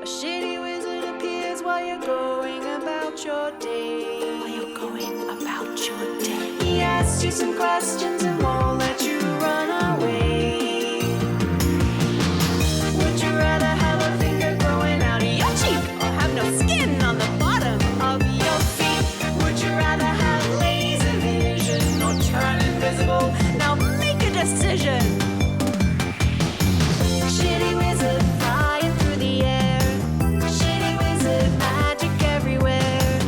A shitty wizard appears while you're going about your day. He asks you some questions and won't let you run away. Would you rather have a finger growing out of your cheek or have no skin on the bottom of your feet? Would you rather have laser vision or turn invisible? Now make a decision. Shitty wizard flying through the air. Shitty wizard magic everywhere.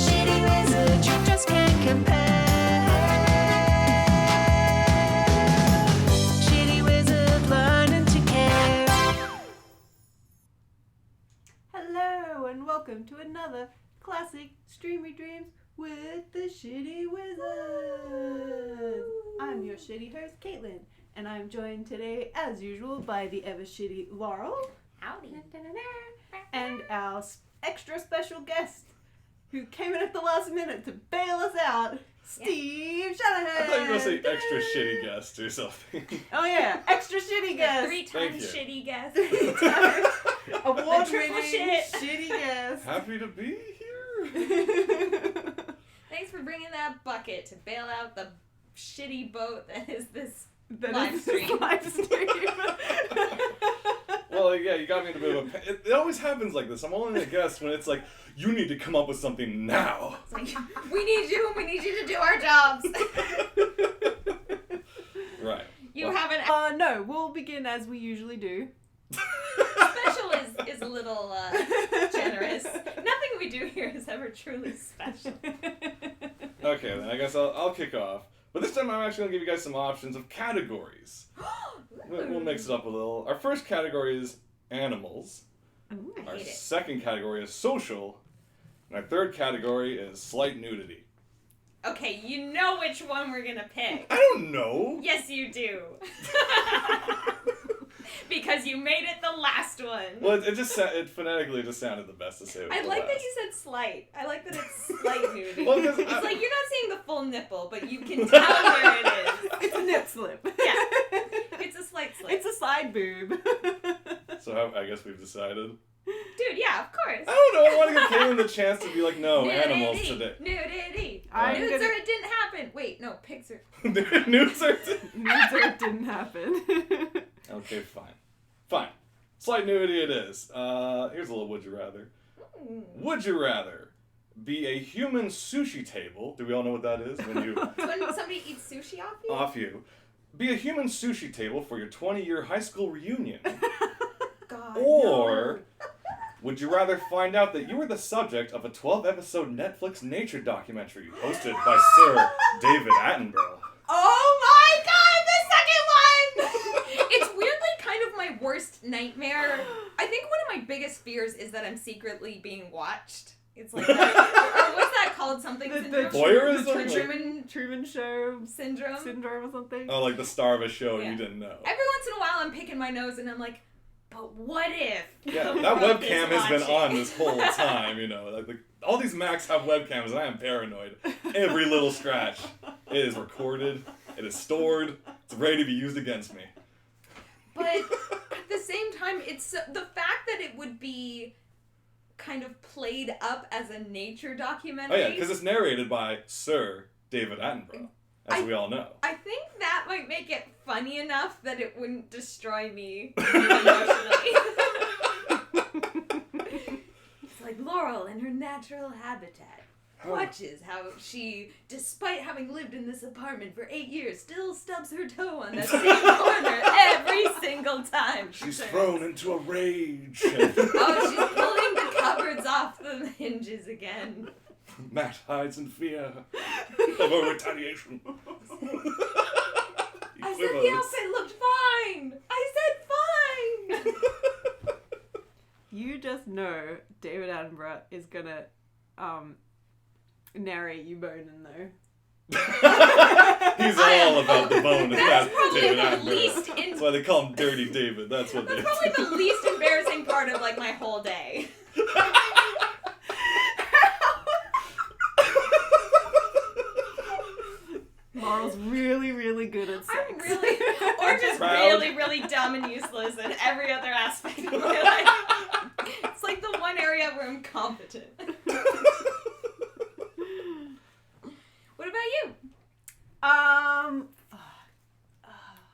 Shitty wizard you just can't compare. Shitty wizard learning to care. Hello and welcome to another classic Streamy Dreams with the Shitty Wizard. I'm your shitty host, Caitlin, and I'm joined today, as usual, by the ever shitty Laurel. Howdy. And our extra special guest, who came in at the last minute to bail us out, Steve Shanahan. I thought you were going to say extra shitty guest or something. Oh yeah, extra shitty guest. 3 Thank times you. shitty guest. Award-winning shit. shitty guest. Happy to be here. Thanks for bringing that bucket to bail out the shitty boat that is this That live is stream. live stream. Well, yeah, you got me in a bit of a... It always happens like this. I'm only a guest when it's like, you need to come up with something now. It's like, we need you to do our jobs. Right. You Well, haven't... No, we'll begin as we usually do. Special is a little generous. Nothing we do here is ever truly special. Okay, then I guess I'll kick off. But this time I'm actually going to give you guys some options of categories. We'll mix it up a little. Our first category is animals. Ooh. I Our hate it. second category is social. And our third category is slight nudity. Okay, you know which one we're gonna pick. I don't know. Yes, you do. Because you made it the last one. Well, it phonetically just sounded the best to say it was I the like that last. you said slight. I like that it's slight nudity. Well, 'cause It's I- like you're not seeing the full nipple, but you can tell where it is. It's a nip slip. Yeah. It's a slight slip. It's a side boob. So I guess we've decided. Dude, yeah, of course. I don't know. I want to give Caitlin the chance to be like, no, Nudity, animals today. Nudity. I'm Nudes gonna- or it didn't happen. Wait, no, pigs are... Nudes are... Needs or it didn't happen. Okay, fine. Slight nudity it is. Here's a little would you rather. Would you rather be a human sushi table? Do we all know what that is? When you... When somebody eats sushi off you? off you. Be a human sushi table for your 20-year high school reunion. God, Or would you rather find out that you were the subject of a 12-episode Netflix nature documentary hosted by Sir David Attenborough? Oh my god, the second one! It's weirdly kind of my worst nightmare. I think one of my biggest fears is that I'm secretly being watched. It's like, or what's that called? Something syndrome? Voyeurism? The Like- Truman Show syndrome? syndrome or something. Oh, like the star of a show Yeah. you didn't know. Every once in a while I'm picking my nose and I'm like, but what if? Yeah, the that world webcam is has been watching? on this whole time, you know. Like all these Macs have webcams, and I am paranoid. Every little scratch, it is recorded, it is stored, it's ready to be used against me. But at the same time, it's the fact that it would be kind of played up as a nature Oh documentary. yeah, because it's narrated by Sir David Attenborough, as we all know. I think that might make it funny enough that it wouldn't destroy me emotionally. It's like Laurel in her natural habitat watches how she, despite having lived in this apartment for 8 years, still stubs her toe on that same corner every single time. She's thrown into a rage. Oh, she's pulling the cupboards off the hinges again. Matt hides in fear of a retaliation. I said the outfit looked fine. I said fine. You just know David Attenborough is gonna narrate you boning though. He's all about the bone. That's probably David the Attenborough. least That's why they call him Dirty David. That's what That's they probably the least embarrassing part of like my whole day. Laurel's really, really good at sex. I'm really, or just Proud. really, really dumb and useless in every other aspect of my life. It's one area where I'm competent. What about you?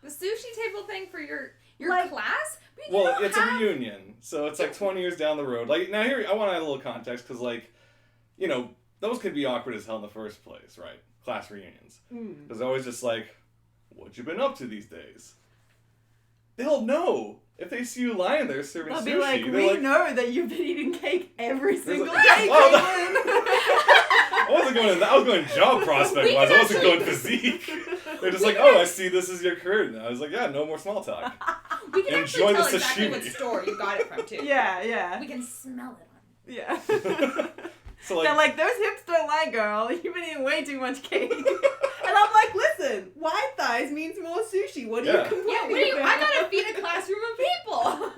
The sushi table thing for your Like- class? But you Well, don't it's have- a reunion, so it's like 20 years down the road. Like, now here, I want to add a little context, because, like, you know, those could be awkward as hell in the first place, right? Class reunions. Because always just like, what you been up to these days? They'll know. If they see you lying there serving They'll sushi, be like, they're we like, know that you've been eating cake every single like, day, "Oh, Caitlin." I wasn't going. I was going job prospect wise. I wasn't going physique. They're just like, oh, I see this is your career now. I was like, yeah, no more small talk. We can Enjoy actually the tell exactly sashimi. what store you got it from, too. Yeah. We can smell it on Yeah. So like, They're like, those hips don't lie, girl. You've been eating way too much cake. And I'm like, listen, wide thighs means more sushi. What are you complaining Yeah, what do you, I about? gotta feed a classroom of people.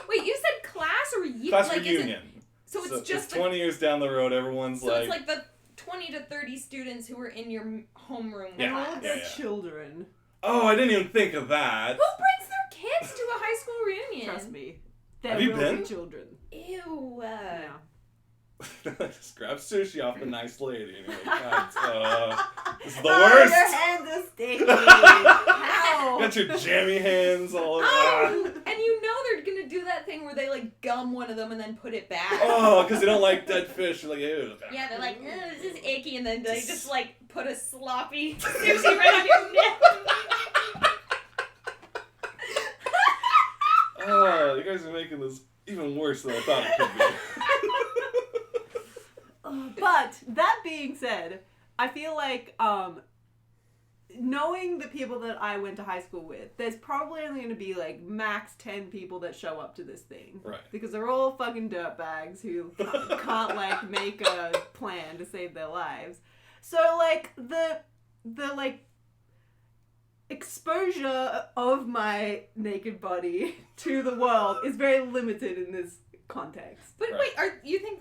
Wait, you said class or class like, reunion. So it's just the, 20 years down the road. Everyone's so like, it's like the 20 to 30 students who were in your homeroom And all class. of their Yeah. children. oh, I didn't even think of that. Who brings their kids to a high school reunion? Trust me. There Have you will been? be children. Ew. Yeah. Just grab sushi off the nice lady, and you're like, God, this is the Oh, worst. your hands are sticky. How? Got your jammy hands all over. Oh, and you know they're gonna do that thing where they like gum one of them and then put it back. Oh, because they don't like dead fish. They're like, ew. Yeah, they're like, this is icky, and then they just like put a sloppy sushi right on your neck. Oh, you guys are making this even worse than I thought it could be. But that being said, I feel like knowing the people that I went to high school with, there's probably only going to be like max 10 people that show up to this thing. Right. Because they're all fucking dirtbags who can't like make a plan to save their lives. So like the like exposure of my naked body to the world is very limited in this context. But Right. wait, you think?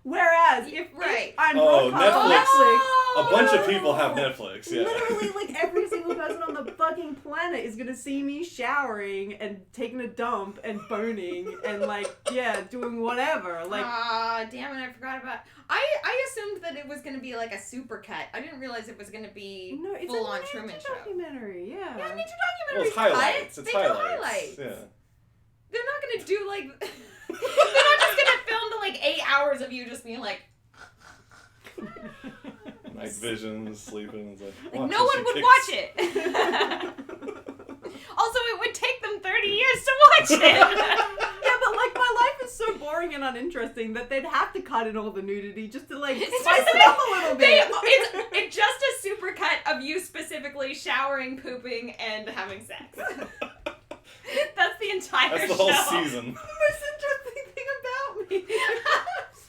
Whereas if Right. I'm Oh, broadcast on Netflix. Netflix, A bunch of people have Netflix, yeah. literally, like, every single person on the fucking planet is gonna see me showering and taking a dump and boning and, like, yeah, doing whatever. Like, Damn it, I forgot about. I assumed that it was gonna be like a supercut. I didn't realize it was gonna be no, it's full a on nature Truman Show. documentary, yeah. Yeah, nature Well, documentary it's highlights. cut. It's They do highlights. highlights. Yeah. They're not gonna do like. They're not just gonna film the like 8 hours of you just being like. Night vision, sleeping. It's like, Like watch no this one would and watch kicks. it. Also, it would take them 30 years to watch it. Yeah, but, like, my life is so boring and uninteresting that they'd have to cut in all the nudity just to, like, spice it up a little bit. It's just a supercut of you specifically showering, pooping, and having sex. That's the entire That's the show. whole season. The most interesting thing about me.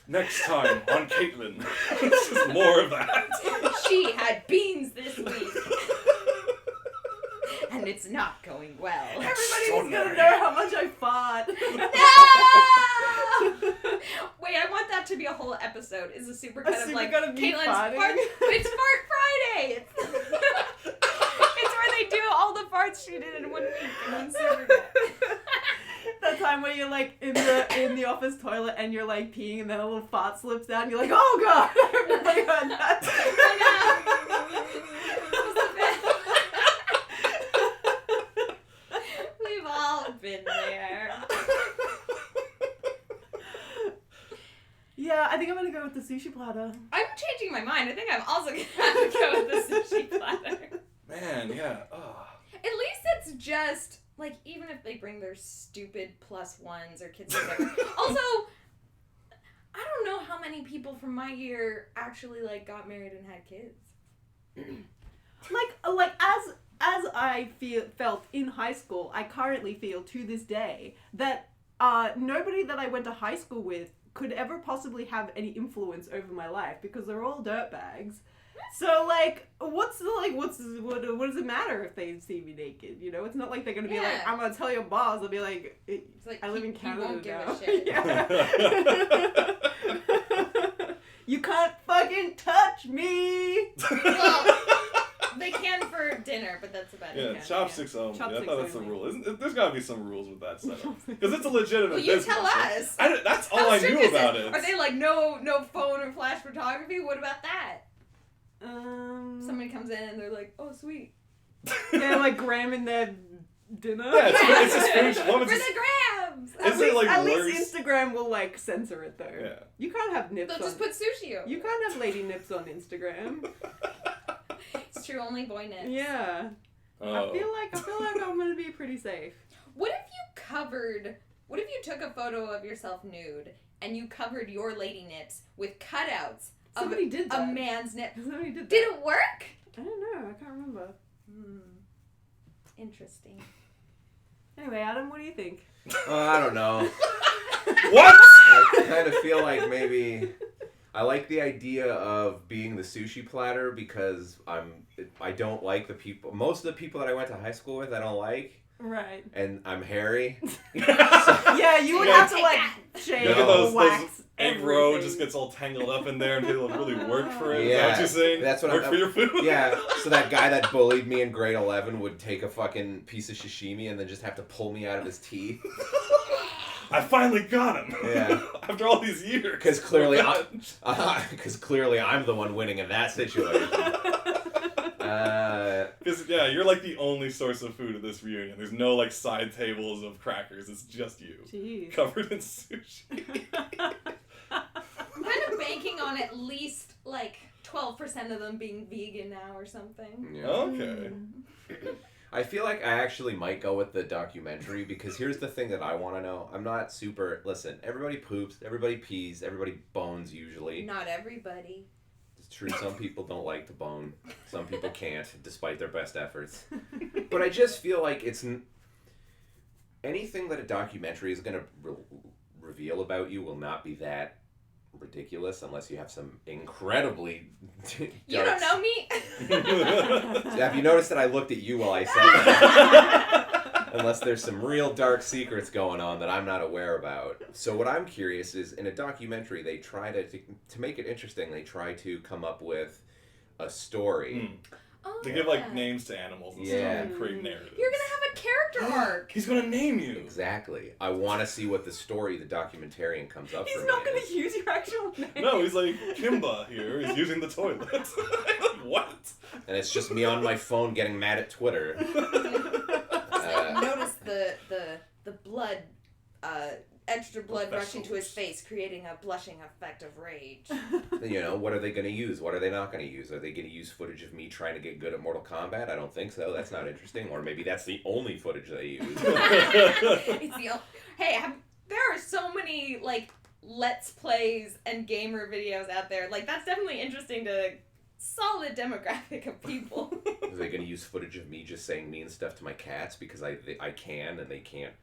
Next time on Caitlin. It's just more of that. She had beans this week. And it's not going well. Everybody's gonna know how much I fought. No! Wait, I want that to be a whole episode. Is a supercut of like supercut of me Caitlin's farting? fart. It's Fart Friday. It's where they do all the farts she did in 1 week in one supercut. That time where you're like in the office toilet and you're like peeing and then a little fart slips out and you're like, oh god, everybody heard that. We've all been there. Yeah, I think I'm gonna go with the sushi platter. I'm changing my mind. I think I'm also gonna go with the sushi platter. Man, yeah. Oh. At least it's just like even if they bring their stupid +1s or kids or whatever. Also, I don't know how many people from my year actually like got married and had kids. Like as I felt in high school, I currently feel to this day that nobody that I went to high school with could ever possibly have any influence over my life because they're all dirtbags. So like, what does it matter if they see me naked? You know, it's not like they're gonna be like, Yeah. I'm gonna tell your boss. They'll be like, It's like I live in he Canada won't give now. a shit. Yeah. You can't fucking touch me. Well, They can for dinner, but that's about Yeah, it. chopsticks only. I Chopsticks thought that's the only. rule. There's got to be some rules with that setup. Because it's a legitimate Well, you business. tell us. That's all How I strict knew is about it? it. Are they like no phone or flash photography? What about that? Somebody comes in and they're like, oh sweet. They're like gramming their dinner. Yeah, it's just food. For Woman's the just, grams. At worse? least Instagram will like censor it though. Yeah. You can't have nips They'll on. just put sushi over. You can't have lady nips on Instagram. It's true, only boy nips. Yeah. Oh. I feel like I'm gonna be pretty safe. What if you took a photo of yourself nude and you covered your lady nips with cutouts of Somebody did a that. man's nip? Somebody did that. Did it work? I don't know. I can't remember. Interesting. Anyway, Adam, what do you think? I don't know. What? I kind of feel like maybe I like the idea of being the sushi platter because I don't like the people. Most of the people that I went to high school with, I don't like. Right. And I'm hairy. Yeah, you would Yeah. have to like shave Look at or wax those egg roe everything. just gets all tangled up in there and people really work for it. Yeah. Is that what you're saying? That's what work I'm- for your food? Yeah, so that guy that bullied me in grade 11 would take a fucking piece of sashimi and then just have to pull me out of his teeth. I finally got him. Yeah. After all these years. Because clearly, I'm the one winning in that situation. Because, yeah, you're like the only source of food at this reunion. There's no, like, side tables of crackers. It's just you. Jeez. Covered in sushi. I'm kind of banking on at least like 12% of them being vegan now or something. Yeah. Okay. I feel like I actually might go with the documentary because here's the thing that I want to know. I'm not super... Listen, everybody poops, everybody pees, everybody bones usually. Not everybody. It's true, some people don't like to bone. Some people can't, despite their best efforts. But I just feel like it's... Anything that a documentary is going to reveal about you will not be that ridiculous unless you have some incredibly You don't know me? Have you noticed that I looked at you while I said that? Unless there's some real dark secrets going on that I'm not aware about. So what I'm curious is, in a documentary, they try to make it interesting, they try to come up with a story. Oh, They give, like, names to animals and stuff Yeah. and create narratives. You're gonna have a character arc. He's gonna name you. Exactly. I want to see what the story the documentarian comes up He's for not me going is. to use your actual name. No, he's like, Kimba here. He's using the toilet. What? And it's just me on my phone getting mad at Twitter. Notice the blood, extra blood rushing to his face, creating a blushing effect of rage. You know, what are they going to use? What are they not going to use? Are they going to use footage of me trying to get good at Mortal Kombat? I don't think so. That's not interesting. Or maybe that's the only footage they use. It's the there are so many like let's plays and gamer videos out there. Like that's definitely interesting to solid demographic of people. Are they going to use footage of me just saying mean stuff to my cats because I can and they can't?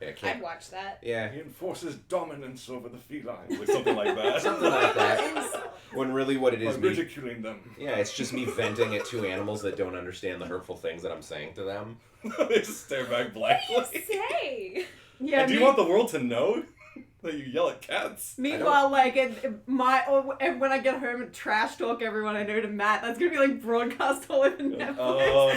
I can't. I'd watch that. Yeah. He enforces dominance over the felines. Like something like that. Something like that. When really what it is By me... ridiculing them. Yeah, it's just me venting at two animals that don't understand the hurtful things that I'm saying to them. They just stare back blankly. What do you say? Yeah, And do you want the world to know that you yell at cats? Meanwhile, like, when I get home and trash talk everyone I know to Matt, that's gonna be like broadcast all over Netflix. Oh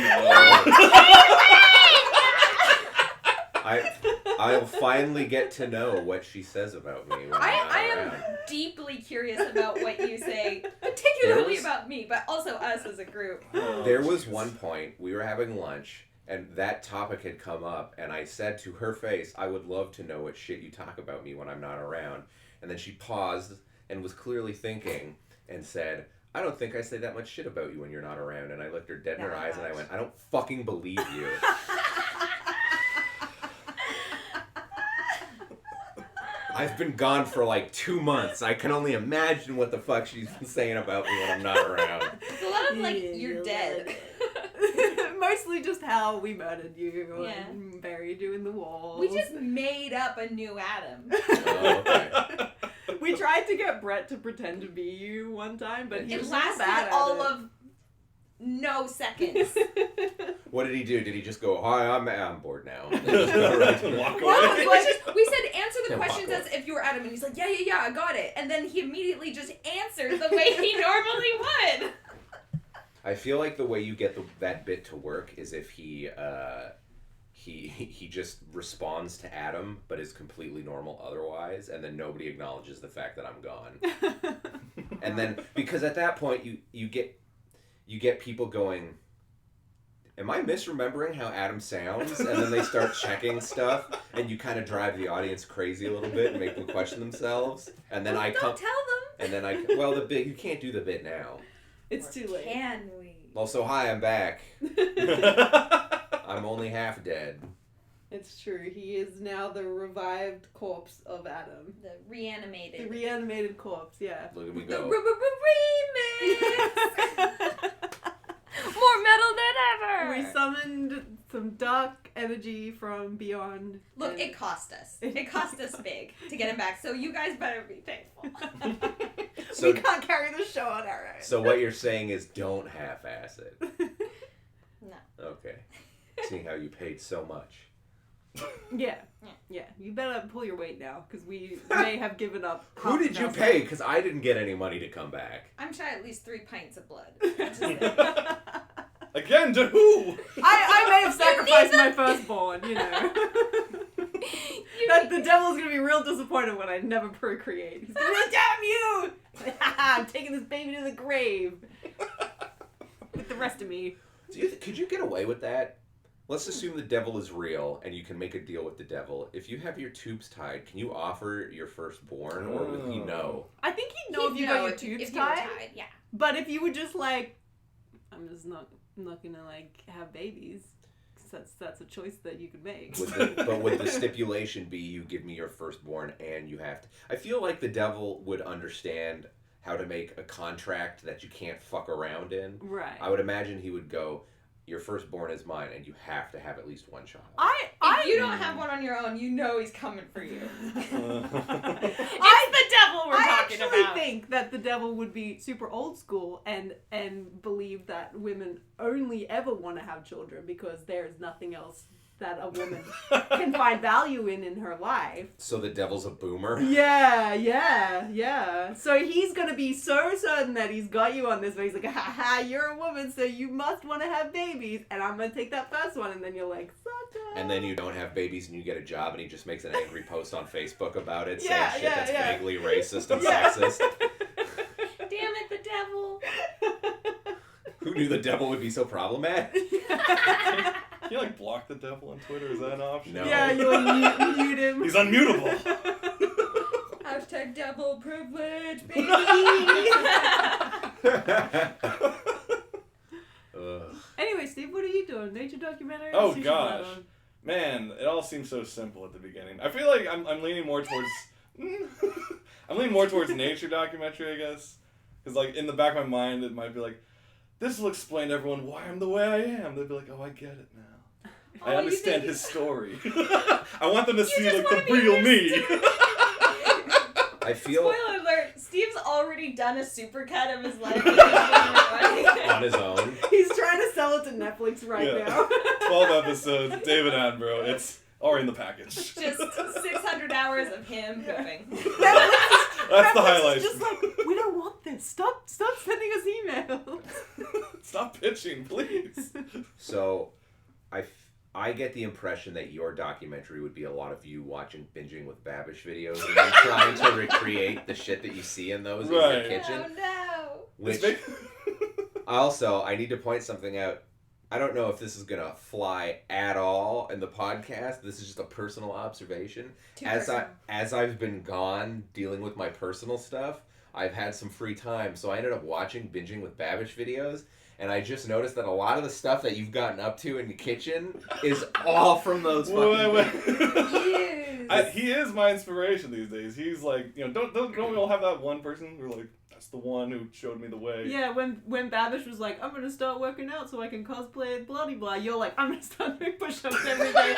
I'll finally get to know what she says about me when I I'm am around. deeply curious about what you say, particularly There was- about me, but also us as a group. no. There was one point, we were having lunch, and that topic had come up, and I said to her face, I would love to know what shit you talk about me when I'm not around. And then she paused and was clearly thinking and said, I don't think I say that much shit about you when you're not around. And I looked her dead in her eyes and I went, I don't fucking believe you. I've been gone for like 2 months. I can only imagine what the fuck she's been saying about me when I'm not around. It's a lot of like, Yeah, you're you're dead. Mostly just how we murdered you Yeah. and buried you in the walls. We just made up a new Adam. Oh, okay. We tried to get Brett to pretend to be you one time, but he It was so bad lasted at all it. of no seconds. What did he do? Did he just go, hi, I'm bored now? Walk away. Well, It was just, we said answer the Yeah, questions walk as if you were Adam, and he's like, yeah, I got it. And then he immediately just answered the way he normally would. I feel like the way you get that bit to work is if he just responds to Adam, but is completely normal otherwise, and then nobody acknowledges the fact that I'm gone. And then, because at that point you get people going, am I misremembering how Adam sounds? And then they start checking stuff, and you kind of drive the audience crazy a little bit and make them question themselves. And then Don't tell them. And then the bit, you can't do the bit now. It's too late. Can we? Well, so hi, I'm back. I'm only half dead. It's true. He is now the revived corpse of Adam. The reanimated. The reanimated corpse, yeah. Look at me The go. remix. More metal than ever. We summoned some dark energy from beyond. Look, and- it cost us. It cost us big to get him back. So you guys better be thankful. So, we can't carry the show on our own. so what you're saying is don't half-ass it. No. Okay. Seeing how you paid so much. Yeah. You better pull your weight now, because we may have given up. Who did you pay? Because I didn't get any money to come back. I'm sure at least 3 pints of blood. Again, to who? I may have sacrificed my firstborn, you know. That the devil's gonna be real disappointed when I never procreate. He's gonna be like, damn you! I'm taking this baby to the grave. With the rest of me. Could you get away with that? Let's assume the devil is real and you can make a deal with the devil. If you have your tubes tied, can you offer your firstborn, or will he know? I think he'd know if you got your tubes if you were tied. tied. Yeah. But if you would just like, I'm just not gonna like have babies. 'Cause that's a choice that you could make. But would the stipulation be you give me your firstborn and you have to... I feel like the devil would understand how to make a contract that you can't fuck around in. Right. I would imagine he would go, your firstborn is mine and you have to have at least one child. If you don't have one on your own, you know he's coming for you. I It's the devil we're talking actually about. think that the devil would be super old school and believe that women only ever want to have children because there's nothing else that a woman can find value in her life. So the devil's a boomer? Yeah. So he's gonna be so certain that he's got you on this, but he's like, haha, you're a woman, so you must want to have babies, and I'm gonna take that first one, and then you're like, suck it. And then you don't have babies and you get a job and he just makes an angry post on Facebook about it Yeah, saying shit that's yeah. vaguely racist and Yeah. sexist. Damn it, the devil. Who knew the devil would be so problematic? Can you like block the devil on Twitter? Is that an option? No. Yeah, you like mute him. He's unmutable. Hashtag devil privilege, baby. Ugh. Anyway, Steve, what are you doing? Nature documentary? Oh, Sushi gosh. platter? Man, it all seems so simple at the beginning. I feel like I'm leaning more towards... I'm leaning more towards nature documentary, I guess. Because like in the back of my mind, it might be like, this will explain to everyone why I'm the way I am. They'll be like, oh, I get it now. I understand his story. I want them to see just like wanna the be real me. I feel Spoiler alert, Steve's already done a supercut of his life. Just on his own. He's trying to sell it to Netflix right Yeah. now. 12 episodes, David Attenborough. It's already in the package. 600 hours of him pooping. That's the highlight. It's just like, we don't want this. Stop sending us emails. Stop pitching, please. So, I get the impression that your documentary would be a lot of you watching Binging with Babish videos and then trying to recreate the shit that you see in those Right. in your kitchen. Oh no. Which, It's also, I need to point something out. I don't know if this is going to fly at all in the podcast. This is just a personal observation. Too personal. As I've been gone dealing with my personal stuff, I've had some free time, so I ended up watching Binging with Babish videos, and I just noticed that a lot of the stuff that you've gotten up to in the kitchen is all from those fucking Yes. He is my inspiration these days. He's like, you know, don't we all have that one person who's like, that's the one who showed me the way. Yeah, when Babish was like, I'm going to start working out so I can cosplay bloody blah, you're like, I'm going to start doing push-ups every day.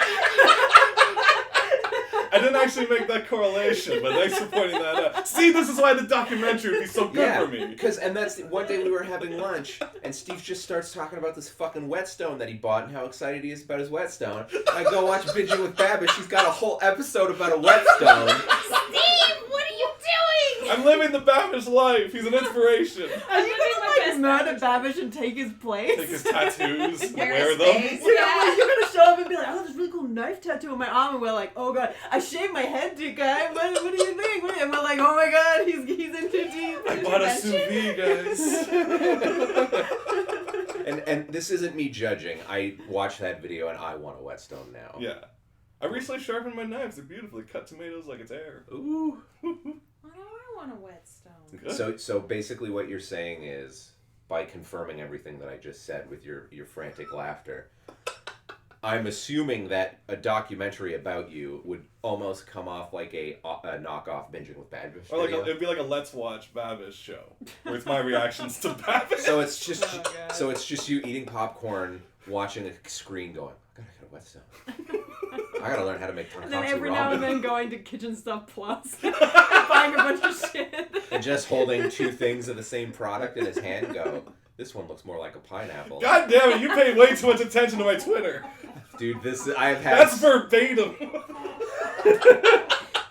I didn't actually make that correlation, but thanks for pointing that out. See, this is why the documentary would be so good for me. And that's one day we were having lunch, and Steve just starts talking about this fucking whetstone that he bought and how excited he is about his whetstone. I go watch Binging with Babish. He's got a whole episode about a whetstone. Steve, what are you doing? I'm living the Babish life. He's an inspiration. Are you living gonna my like Yes, murder Babish. Babish and take his place. Take his tattoos, Wear wear his them. face. You're gonna show up and be like, oh, this really cool knife tattoo on my arm, and we're like, oh god, I shaved my head too, guy. What do you think? And we're like, oh my god, he's in too deep. I bought a sous vide, guys. And this isn't me judging. I watched that video and I want a whetstone now. Yeah. I recently sharpened my knives. They're beautifully cut tomatoes like it's air. Ooh. Why do I want a whetstone? Good. So basically what you're saying is, by confirming everything that I just said with your frantic laughter, I'm assuming that a documentary about you would almost come off like a knockoff Binging with Babish Or like video. it'd be like a Let's Watch Babish show, where it's my reactions to Babish. So it's just Oh, God. so it's just you eating popcorn, watching a screen, going, I gotta get a whetstone. I gotta learn how to make tonkatsu And then every now ramen. and then going to Kitchen Stuff Plus, buying a bunch of shit. And just holding two things of the same product in his hand, go, this one looks more like a pineapple. God damn it! You pay way too much attention to my Twitter. Dude, I've had. That's verbatim.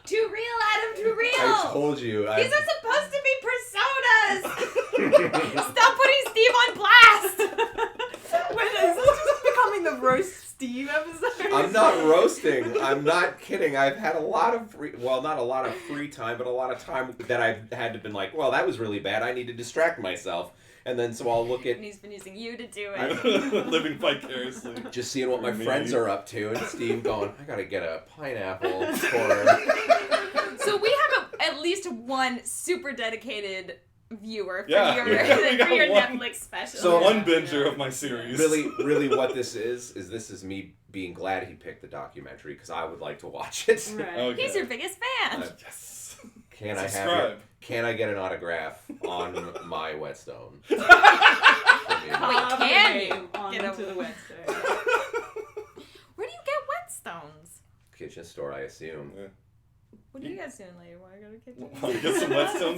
Too real, Adam, too real! I told you. These are supposed to be personas! Stop putting Steve on blast! Wait, is this just becoming the roast Steve episode? I'm not roasting. I'm not kidding. I've had a lot of not a lot of free time, but a lot of time that I've had to been like, well, that was really bad. I need to distract myself. And then so I'll look at And he's been using you to do it. Living vicariously. just seeing what my Me. friends are up to, and Steve going, I gotta get a pineapple for. So we have at least one super dedicated viewer for Yeah, your, we got for your one. Netflix special. So One binger of my series. Really, what this is this is me being glad he picked the documentary because I would like to watch it. Right. Okay. He's your biggest fan. Yes. Can I have Subscribe. Can I get an autograph on my whetstone? Wait, Carve the can name you get onto a- the whetstone? Where do you get whetstones? Kitchen store, I assume. What are you guys doing later? Want to go to the kitchen? Want to get some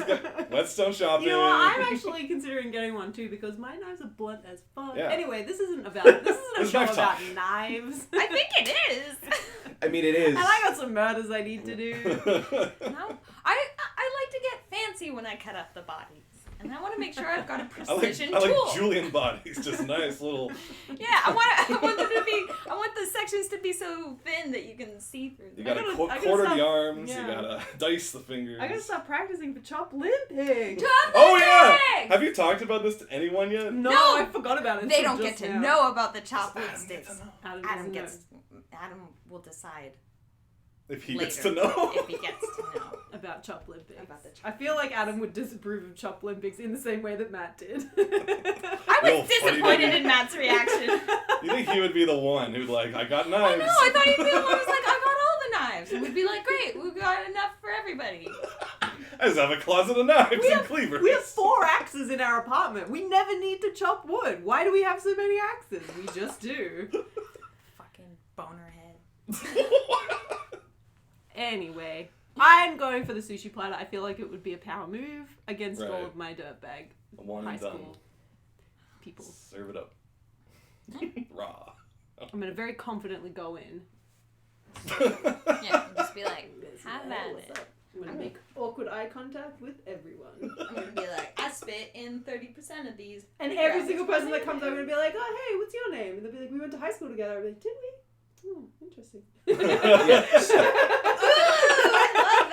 whetstones? Whetstone shopping. You know what? I'm actually considering getting one too because my knives are blunt as fuck. Yeah. Anyway, this isn't a It's show knife about talk. knives. I think it is. I mean, it is. And I got some murders I need to do. No, I like to get fancy when I cut up the bodies, and I want to make sure I've got a I precision like tool. Julian bodies, just nice little. Yeah, I want them to be. I want the sections to be so thin that you can see through You them. gotta, I gotta quarter stop- the arms. yeah. You gotta dice the fingers. I gotta stop practicing for chop limping. Oh yeah! Have you talked about this to anyone yet? No, No. I forgot about it. They until don't get just to now. know about the chop Adam lipsticks. gets to know. Adam gets. Adam will decide If he later gets to know. if he gets to know. about chop limping. About the chop I feel like Adam would disapprove of chop limpics in the same way that Matt did. I Little was funny disappointed baby. in Matt's reaction. You think he would be the one who'd like, I got I knives. know. I thought he'd be the one who's like, I got all the knives, and we'd be like, great, we've got enough for everybody. I just have a closet of knives We and have- cleavers. We have 4 axes in our apartment. We never need to chop wood. Why do we have so many axes? We just do. Fucking boner head. Anyway, I'm going for the sushi platter. I feel like it would be a power move against all Right. of my dirtbag One high and done. school people. Serve it up. Raw. I'm going to very confidently go in. Yeah, just be like, have Hello, at what's it. up? I'm going to make awkward eye contact with everyone. I'm gonna be like, I spit in 30% of these. And Figure every out single which person one that comes it over is. and be like, oh, hey, what's your name? And they'll be like, we went to high school together. I'll be like, did we? Oh, interesting. Yes. Ooh, I love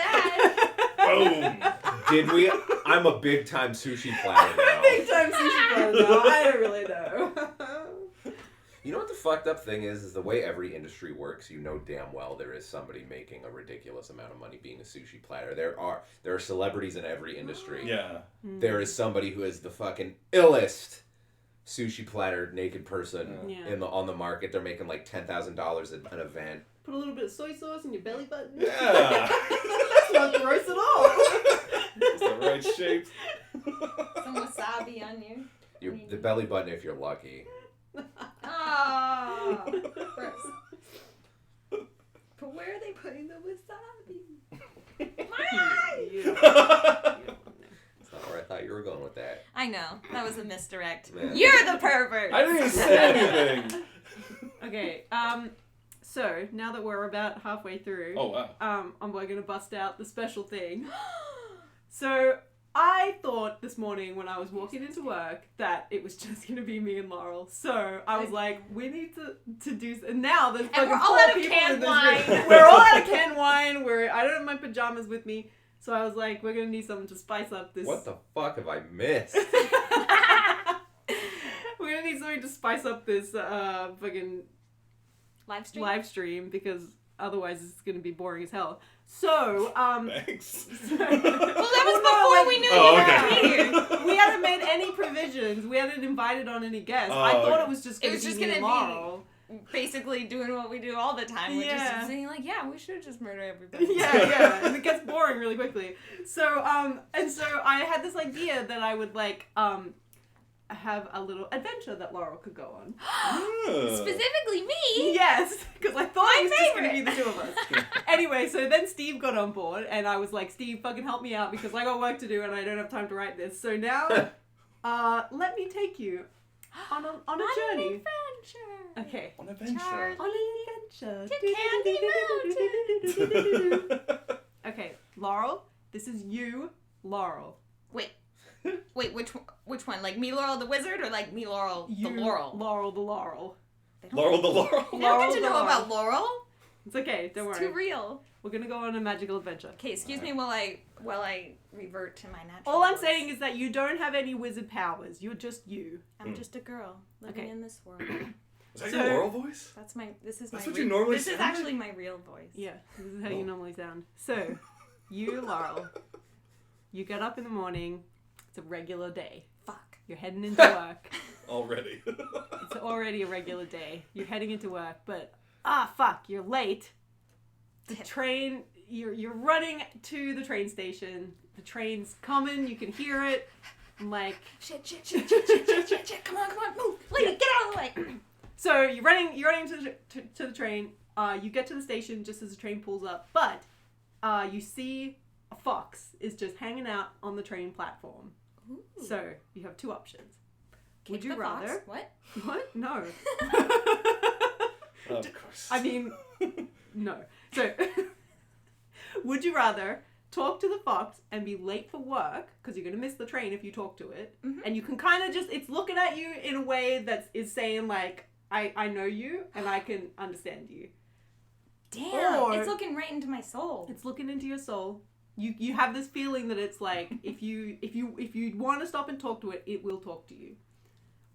that. Did we? I'm a big time sushi platter now. Big time sushi platter now. I don't really know. You know what the fucked up thing is the way every industry works. You know damn well there is somebody making a ridiculous amount of money being a sushi platter. There are celebrities in every industry. Yeah. There is somebody who is the fucking illest sushi platter naked person Yeah. on the market. They're making like $10,000 at an event. Put a little bit of soy sauce in your belly button. Yeah. That's not gross at all. It's the right shape. Some wasabi on you. The belly button if you're lucky. Oh, gross. But where are they putting the wasabi? That's not where I thought you were going with that. I know. That was a misdirect. Yeah. You're the pervert. I didn't even say anything. Okay, so now that we're about halfway through, Oh wow. we're gonna bust out the special thing. So I thought this morning when I was walking into work that it was just going to be me and Laurel. So I was like, we need to do... And now there's And we're fucking all 4 out of people canned in this wine. room. We're all out of canned wine. I don't have my pajamas with me. So I was like, we're going to need something to spice up this... What the fuck have I missed? We're going to need something to spice up this fucking Live stream? stream because otherwise it's going to be boring as hell. So, Thanks. Well, that was before we knew Oh, you okay. were here. We hadn't made any provisions. We hadn't invited on any guests. I Oh, thought okay. it was just It going was to just be me and gonna be- Laurel. Basically doing what we do all the time. We're Yeah. just saying like, yeah, we should just murder everybody. Yeah, and it gets boring really quickly. So, and so I had this idea that I would like, have a little adventure that Laurel could go on. Specifically me. Yes, because I thought it was just going to be favorite. the two of us. Anyway, so then Steve got on board, and I was like, Steve, fucking help me out because I got work to do and I don't have time to write this. So now, let me take you on a journey. An adventure. Okay. On adventure. Charlie. On an adventure. To Candy Mountain. Okay, Laurel, this is you, Laurel. Wait, which one? Like me, Laurel the wizard, or like me, Laurel You, the Laurel? Laurel the Laurel. They don't- Laurel the Laurel. They don't Laurel get to the know Laurel. about Laurel. It's okay, don't It's worry. too real. We're gonna go on a magical adventure. Okay, excuse me while I revert to my natural. All I'm voice. saying is that you don't have any wizard powers. You're just you. I'm just a girl living Okay. in this world. Is that So- your Laurel voice? This is That's my what you normally This is sound like? actually my real voice. Yeah, this is how you normally sound. So, you, Laurel, you get up in the morning. It's a regular day. Fuck. You're heading into work. Already. It's already a regular day. You're heading into work, but fuck, you're late. The train, you're running to the train station. The train's coming. You can hear it. I'm like, Shit. Come on, move. Lady, get out of the way. so you're running to the train. You get to the station just as the train pulls up, but you see a fox is just hanging out on the train platform. Ooh. So you have two options. Kick Would you the fox? rather? What? What? No. Of course. I mean, no. So, would you rather talk to the fox and be late for work, because you're going to miss the train if you talk to it, and you can kind of just, it's looking at you in a way that is saying, like, I know you, and I can understand you. Damn, Or- it's looking right into my soul. It's looking into your soul. You have this feeling that it's like, if you want to stop and talk to it, it will talk to you.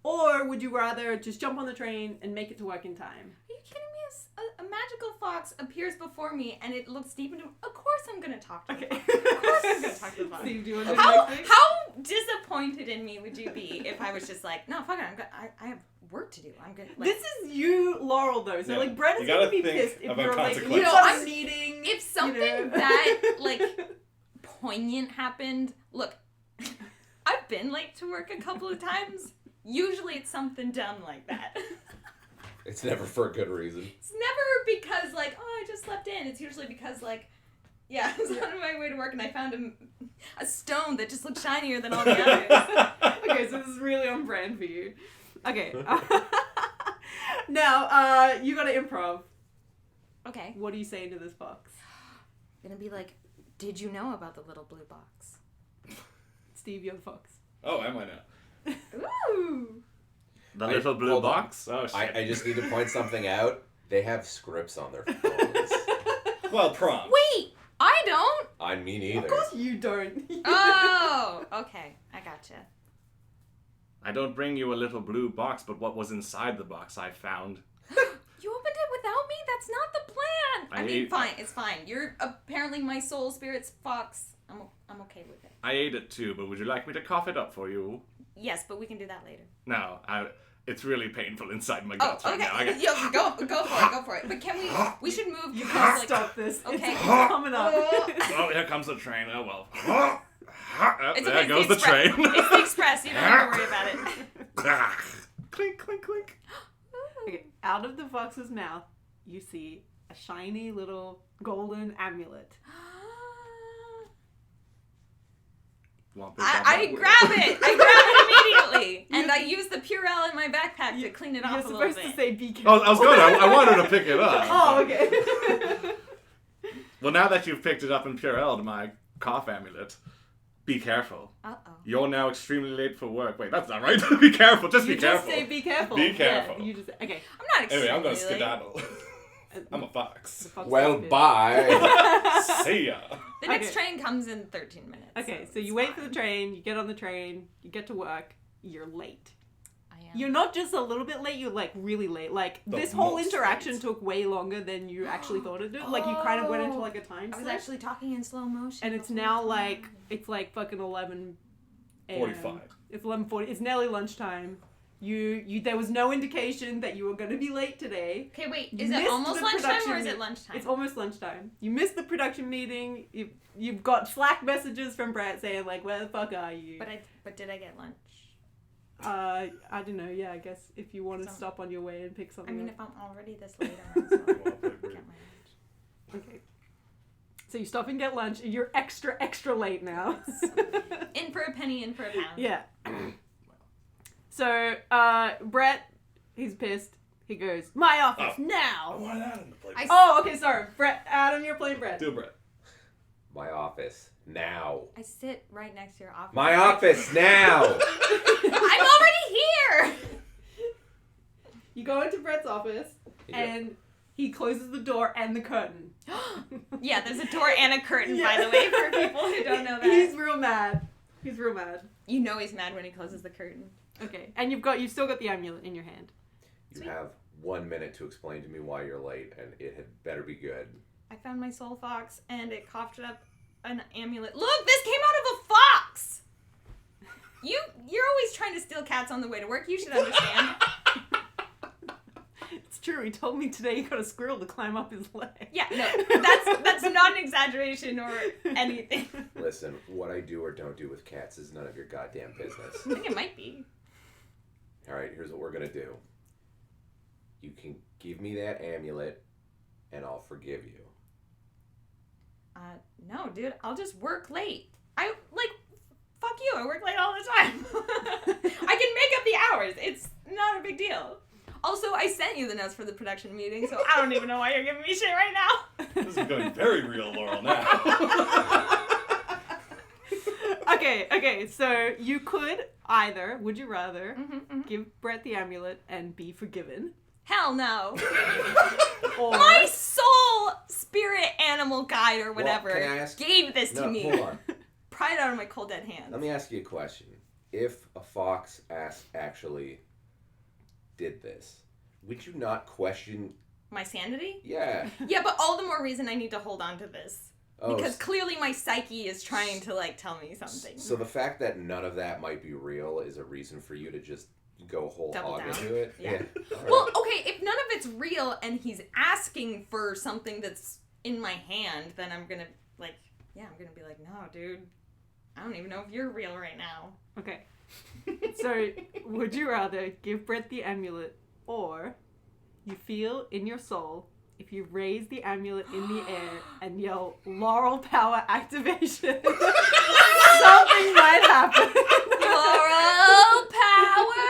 Or would you rather just jump on the train and make it to work in time? Are you kidding me? A magical fox appears before me and it looks deep into. Of course, I'm gonna talk to Okay. it. Of course, I'm gonna talk to the fox. Steve, do you want to do How the next thing? how disappointed in me would you be if I was just like, no, fuck it, I have work to do. I'm gonna. Like, This is you, Laurel, though. So, Yeah. like, Brett You is gotta going to be think pissed if about you're like, consequences. you've You know, got I'm- a meeting. if something you know. that like poignant happened, look, I've been late to work a couple of times. Usually, it's something dumb like that. It's never for a good reason. It's never because like, oh, I just slept in. It's usually because like, yeah, I was on my way to work and I found a stone that just looked shinier than all the others. Okay, so this is really on brand for you. Okay. Now, you got to improv. Okay. What are you saying to this fox? I'm gonna be like, did you know about the little blue box? Steve, you're the fox. Oh, am I now? Ooh. The Wait, little blue hold on. box? Oh, shit. I just need to point something out. They have scripts on their phones. Well, prom. Wait, I don't. I mean, Of either. course you don't. Oh, okay, I gotcha. I don't bring you a little blue box, but what was inside the box I found. You opened it without me? That's not the plan. I mean, ate- fine, it's fine. You're apparently my soul spirit's fox. I'm okay with it. I ate it too, but would you like me to cough it up for you? Yes, but we can do that later. No, it's really painful inside my Oh, guts right okay. now. I get- Yo, go for it. But can we should move. You because, can't like, stop this. Okay. It's coming up. Oh, here comes the train. Oh, well. Oh, It's there okay, goes it's the train. It's the express. You don't have to worry about it. Clink, clink, clink. Okay, out of the fox's mouth, you see a shiny little golden amulet. I grab it. I grab it immediately, and I use the Purell in my backpack to clean it You're off a little supposed to bit. say be careful. Oh, I was good. I wanted to pick it up. Oh, okay. Well, now that you've picked it up and Purelled my cough amulet, be careful. Uh-oh. You're now extremely late for work. Wait, that's not right. Be careful. Just You be just careful. say be careful. Be careful. Yeah, you just okay. I'm not extremely Anyway, I'm gonna late. skedaddle. I'm a fox. The fox Well, is good. bye. See ya. The next Okay. train comes in 13 minutes. Okay, so it's you wait fine. for the train, you get on the train, you get to work, you're late. I am. You're not just a little bit late, you're like really late. Like The this whole most interaction late. took way longer than you actually thought it did. Like you kind of went into like a time I was slip. actually talking in slow motion. And it's the now whole like time. it's like fucking 11 a.m. 45. It's 11:40. It's nearly lunchtime. You there was no indication that you were going to be late today. Okay, wait. You Is it missed almost the lunchtime production or is it meet- lunchtime? It's almost lunchtime. You missed the production meeting. You've got Slack messages from Brett saying like, "Where the fuck are you?" But did I get lunch? I don't know. Yeah, I guess if you want to So- stop on your way and pick I something mean, up. if I'm already this late, I might as well Well, but- get my lunch. Okay. So you stop and get lunch. You're extra late now. In for a penny, in for a pound. Yeah. So, Brett, he's pissed. He goes, "My office Oh. I now." wanted Adam to play. Oh, okay, sorry. Brett, Adam, you're playing Brett. Do it, Brett. My office now. I sit right next to your office. My office now. I'm already here! You go into Brett's office, and he closes the door and the curtain. Yeah, there's a door and a curtain, by Yeah. the way, for people who don't know that. He's real mad. He's real mad. You know he's mad when he closes the curtain. Okay, and you've still got the amulet in your hand. You have 1 minute to explain to me why you're late, and it had better be good. I found my soul fox, and it coughed up an amulet. Look, this came out of a fox! You're always trying to steal cats on the way to work. You should understand. It's true. He told me today he got a squirrel to climb up his leg. Yeah, no, that's not an exaggeration or anything. Listen, what I do or don't do with cats is none of your goddamn business. I think it might be. All right, here's what we're gonna do. You can give me that amulet, and I'll forgive you. No, dude, I'll just work late. Fuck you, I work late all the time. I can make up the hours. It's not a big deal. Also, I sent you the notes for the production meeting, so I don't even know why you're giving me shit right now. This is going very real, Laurel, now. Okay, so you could either, would you rather, Mm-hmm. give Brett the amulet and be forgiven? Hell no. Or My soul spirit animal guide or whatever can I ask- gave this to No, me. hold on. Pry it out of my cold dead hands. Let me ask you a question. If a fox actually did this, would you not question? My sanity? Yeah. Yeah, but all the more reason I need to hold on to this. Oh, Because clearly my psyche is trying to, tell me something. so the fact that none of that might be real is a reason for you to just go whole Double hog down. into it? Yeah. All right. Well, okay, if none of it's real and he's asking for something that's in my hand, then I'm gonna, I'm gonna be like, no, dude, I don't even know if you're real right now. Okay. So, would you rather give Brett the amulet, or you feel in your soul if you raise the amulet in the air and yell Laurel power activation, something might happen. Laurel power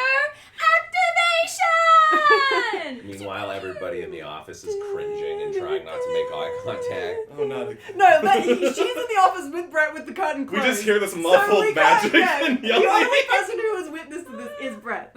activation! Meanwhile, everybody in the office is cringing and trying not to make eye contact. Oh, not again. No, but she's in the office with Brett with the curtain We closed. just hear this So muffled we magic can't- and The yelling. only person who has witnessed to this is Brett.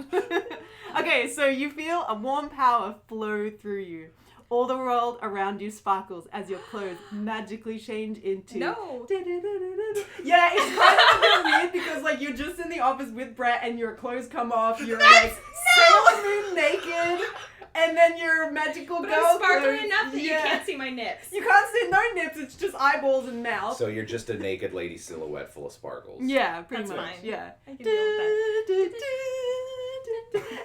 Okay, so you feel a warm power flow through you. All the world around you sparkles as your clothes magically change into... No. Yeah, it's kind of a bit weird because you're just in the office with Brett and your clothes come off. You're Sailor Moon naked, and then your magical But girl I'm sparkly clothes. enough that you Yeah. can't see my nips. You can't see no nips. It's just eyeballs and mouth. So you're just a naked lady silhouette full of sparkles. Yeah, pretty That's much. fine. Yeah. I can deal with that.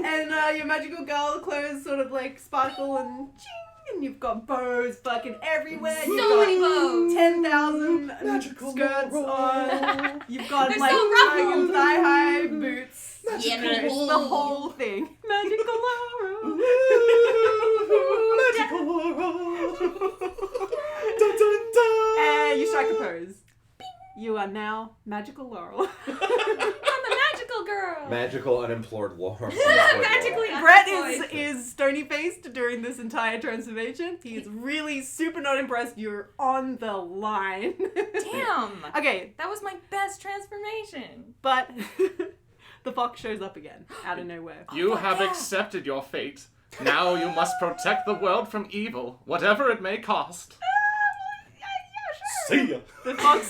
And your magical girl clothes sort of sparkle and ching, and you've got bows fucking everywhere. So You've got many bows. 10,000 Magical skirts Laurel. on. You've got They're like so ruffled. thigh-high boots. Yeah, Skirts, man. the whole thing. Magical Laurel. Magical Laurel. Dun, dun, dun. And you strike a pose. You are now Magical Laurel. I'm a magical girl. Magical unimplored Laurel. Magically Brett unemployed. is stony-faced during this entire transformation. He's really super not impressed. You're on the line. Damn. Okay, That was my best transformation. but the fox shows up again out of nowhere. You fuck have yeah. accepted your fate. Now you must protect the world from evil, whatever it may cost. See ya. The fox.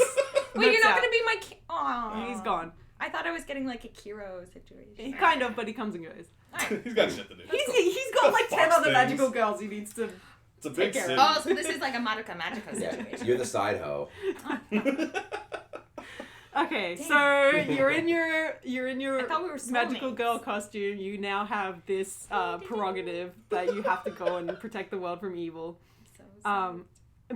Wait, you're nips not out. gonna be my. Aww. He's gone. I thought I was getting like a Kiro situation. He kind of, but he comes and goes. Alright. He's got shit to do. He's got like 10 Fox other things. magical girls he needs to. It's a big Take care city. Oh, so this is like a Madoka Magica Yeah, situation. you're the side hoe. Okay, Damn. so you're in your I thought we were magical soulmates. girl costume. You now have this prerogative that you have to go and protect the world from evil. So sad.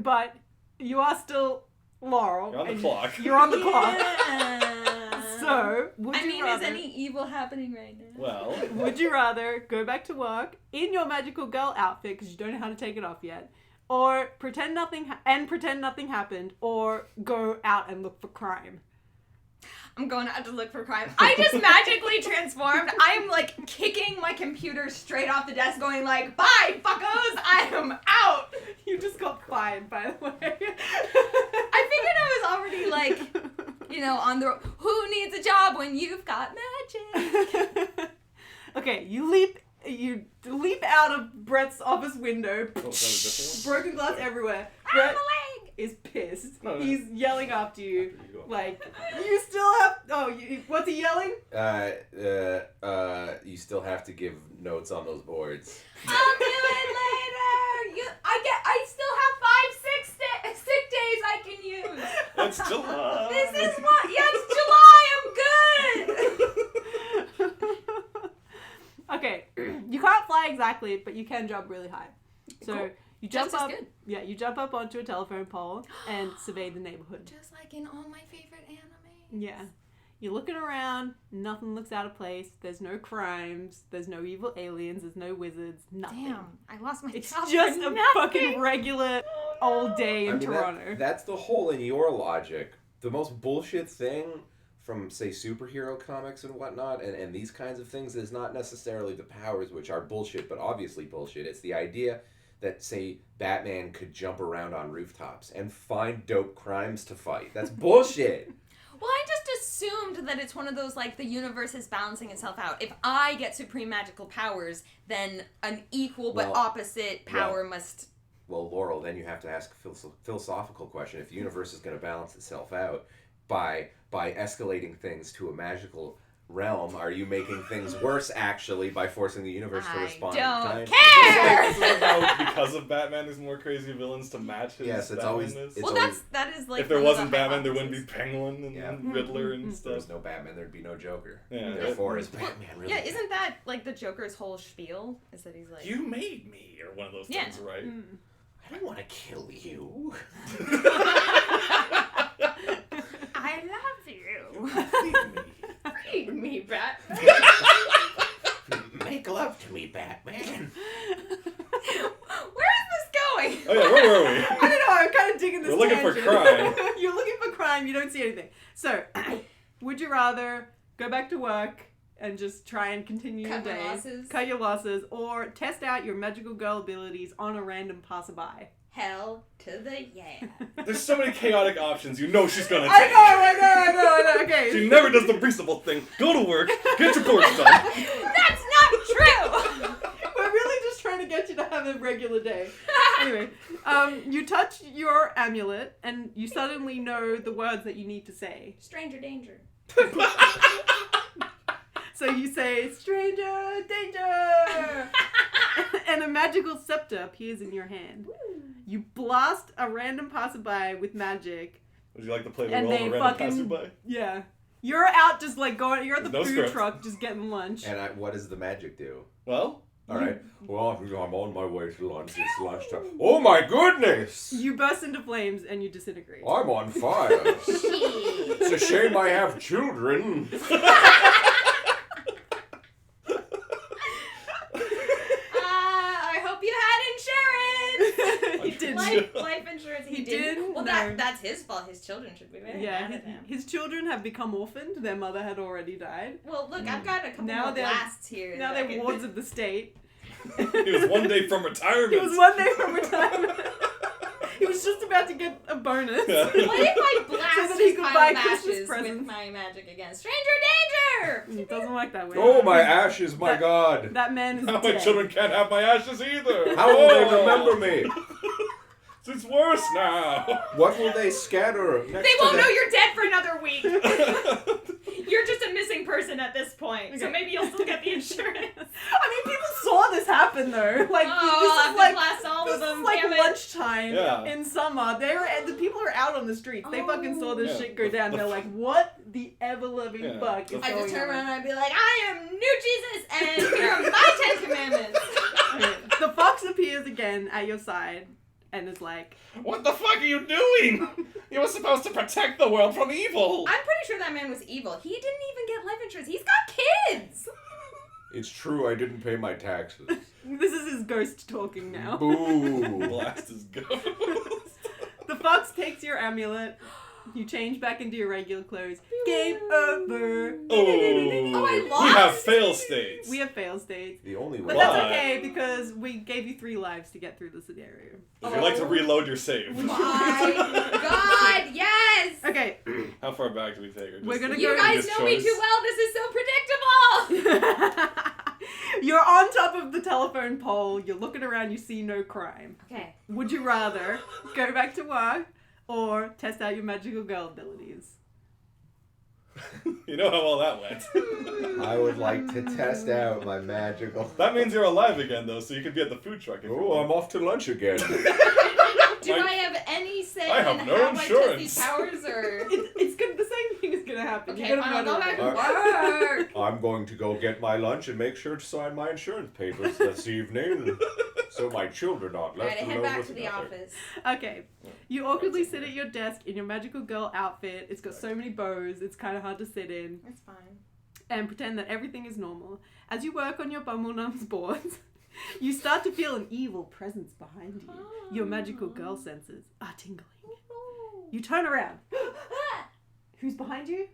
But you are still Laurel. You're on the and clock. You're on the clock. Yeah. So, would I you mean, rather? is any evil happening right now? Well, Would you rather go back to work in your magical girl outfit because you don't know how to take it off yet, or pretend nothing happened, or go out and look for crime? I'm going out to look for crime. I just magically transformed. I'm like kicking my computer straight off the desk, going like, "Bye, fuckos! I am out." You just got fired, by the way. I figured I was already like, you know, on the. Who needs a job when you've got magic? Okay, you leap out of Brett's office window. Oh, is that a different one? Broken glass everywhere. I'm Brett a leg. is pissed. No. He's yelling after you. You go. Like, you still have. Oh, what's he yelling? You still have to give notes on those boards. I'll do it later. I still have 5 sick days I can use. It's July. This is what. Yeah, it's July. I'm good. Okay, you can't fly exactly, but you can jump really high. So Cool. you jump Just as up. good. Yeah, you jump up onto a telephone pole and survey the neighborhood. Just like in all my favorite anime. Yeah. You're looking around, nothing looks out of place, there's no crimes, there's no evil aliens, there's no wizards, nothing. Damn, I lost my It's job for just a nothing. fucking regular old day in Toronto. That's the hole in your logic. The most bullshit thing from, say, superhero comics and whatnot, and these kinds of things is not necessarily the powers, which are bullshit, but obviously bullshit. It's the idea that, say, Batman could jump around on rooftops and find dope crimes to fight. That's bullshit. Well, I just assumed that it's one of those, like, the universe is balancing itself out. If I get supreme magical powers, then an equal but Well, opposite power must... Well, Laurel, then you have to ask a philosophical question. If the universe is going to balance itself out by escalating things to a magical realm, are you making things worse, actually, by forcing the universe to I respond don't in time? care! This is about because of Batman, there's more crazy villains to match his Yes, it's Batman always- is. it's Well, that is, like, If there one of wasn't the Batman, there wouldn't be hypotheses. Penguin and Yeah. Riddler and If there was stuff. no Batman, there'd be no Joker. Yeah. Therefore, is Batman really Yeah, isn't that, like, the Joker's whole spiel? Is that he's like... You made me, or one of those Yeah. things, right? Mm. I don't want to kill you. I love you. Feed me. Feed me, Bat. Make love to me, Batman. Where is this going? Oh yeah, where were we? I don't know, I'm kind of digging this We're looking for tangent. crime. You're looking for crime, you don't see anything. So, would you rather go back to work and just try and continue Cut your my day, losses. cut your losses, or test out your magical girl abilities on a random passerby? Hell to the yeah. There's so many chaotic options. You know she's gonna take. I know, okay. She never does the reasonable thing. Go to work, get your course done. That's not true! We're really just trying to get you to have a regular day. Anyway, you touch your amulet and you suddenly know the words that you need to say. Stranger danger. So you say, "Stranger danger!" and a magical scepter appears in your hand. You blast a random passerby with magic. Would you like to play the And role of they a random fucking- passerby? Yeah. You're out just like going, you're at the No food script. truck just getting lunch. And what does the magic do? Well, All right. Well, I'm on my way to lunch. It's lunchtime. Oh my goodness! You burst into flames and you disintegrate. I'm on fire. It's a shame I have children. I hope you had insurance! I didn't. Life insurance. He didn't? didn't. Well, No. that's his fault. His children should be very Yeah, mad at him. his children have become orphaned. Their mother had already died. Well, look, I've got a couple Now more they're- blasts here. Now that I they're can- wards of the state. He was one day from retirement. He was one day from retirement. He was just about to get a bonus. Yeah. What if I blast So that he his could pile buy of Christmas ashes with presents. my magic again? Stranger danger! It doesn't work that way. Oh, my ashes, my That- God. That man is Now dead. my children can't have my ashes either. How will they Oh. remember me? It's worse now. What will they scatter next They won't to know the... you're dead for another week. You're just a missing person at this point, so Okay. maybe you'll still get the insurance. I mean, people saw this happen though. Like Oh, I'll this is like blast all this of them. is like damn it. lunchtime Yeah. in summer. The people are out on the streets. They fucking saw this Yeah. shit go down. They're like, "What the ever living Yeah. fuck is I going just turn on?" around and I'd be like, I am new Jesus, and here are my 10 commandments. Okay. The fox appears again at your side and is like, What the fuck are you doing? You were supposed to protect the world from evil. I'm pretty sure that man was evil. He didn't even get life insurance. He's got kids. It's true, I didn't pay my taxes. "This is his ghost talking now." Boo. Blast his ghost. The fox takes your amulet. You change back into your regular clothes. Game over. Oh, I we lost? have fail states. We have fail states. The only But way. that's Why? okay because we gave you 3 lives to get through the scenario. If you like to reload your save. My God, yes! Okay, How far back do we take her? We're gonna You go- guys Just know me choice? too well. This is so predictable. you're on top of the telephone pole. You're looking around. You see no crime. Okay. Would you rather go back to work or test out your magical girl abilities? You know how well that went. I would like to test out my magical... That means you're alive again, though, so you could be at the food truck if you Oh, want. I'm off to lunch again. Do My- I have any say I have in no how I test insurance. these powers, or It's gonna, the same thing is gonna happen. okay, You're fine, gonna I'll go back to Alright. work. I'm going to go get my lunch and make sure to sign my insurance papers this evening, so my children aren't Alright, left I head alone back with to the nothing. office. Okay. You awkwardly sit at your desk in your magical girl outfit. It's got so many bows, it's kind of hard to sit in. That's fine. And pretend that everything is normal. As you work on your Bumblenums boards, you start to feel an evil presence behind you. Your magical girl senses are tingling. You turn around. Who's behind you?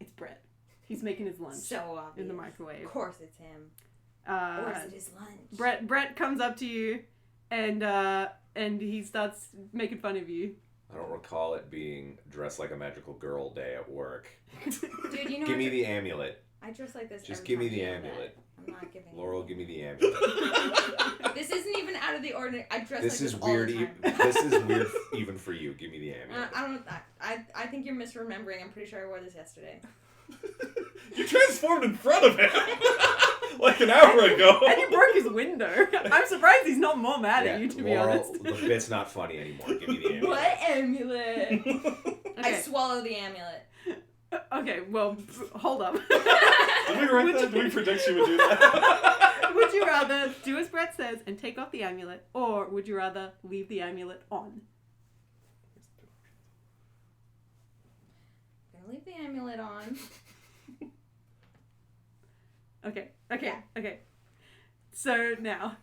It's Brett. He's making his lunch So obvious. in the microwave. Of course it's him. Or is it his lunch? Brett comes up to you and he starts making fun of you. I don't recall it being dressed like a magical girl day at work. Dude, you know Give me the amulet. I dress like this. Just every give me time the you do that. amulet. I'm not giving Laurel, give me the amulet. This isn't even out of the ordinary. I dress This like is this weird. all the time. This is weird even for you. Give me the amulet. I don't. I think you're misremembering. I'm pretty sure I wore this yesterday. You transformed in front of him! Like an hour ago! And you broke his window. I'm surprised he's not more mad Yeah, at you, to be Laurel, honest. the bit's not funny anymore. Give me the amulet. What amulet? I Okay. swallow the amulet. Okay, well, hold up. Did we write that? Did we predict she would do that? Would you rather do as Brett says and take off the amulet, or would you rather leave the amulet on? I'm gonna leave the amulet on. Okay. So now,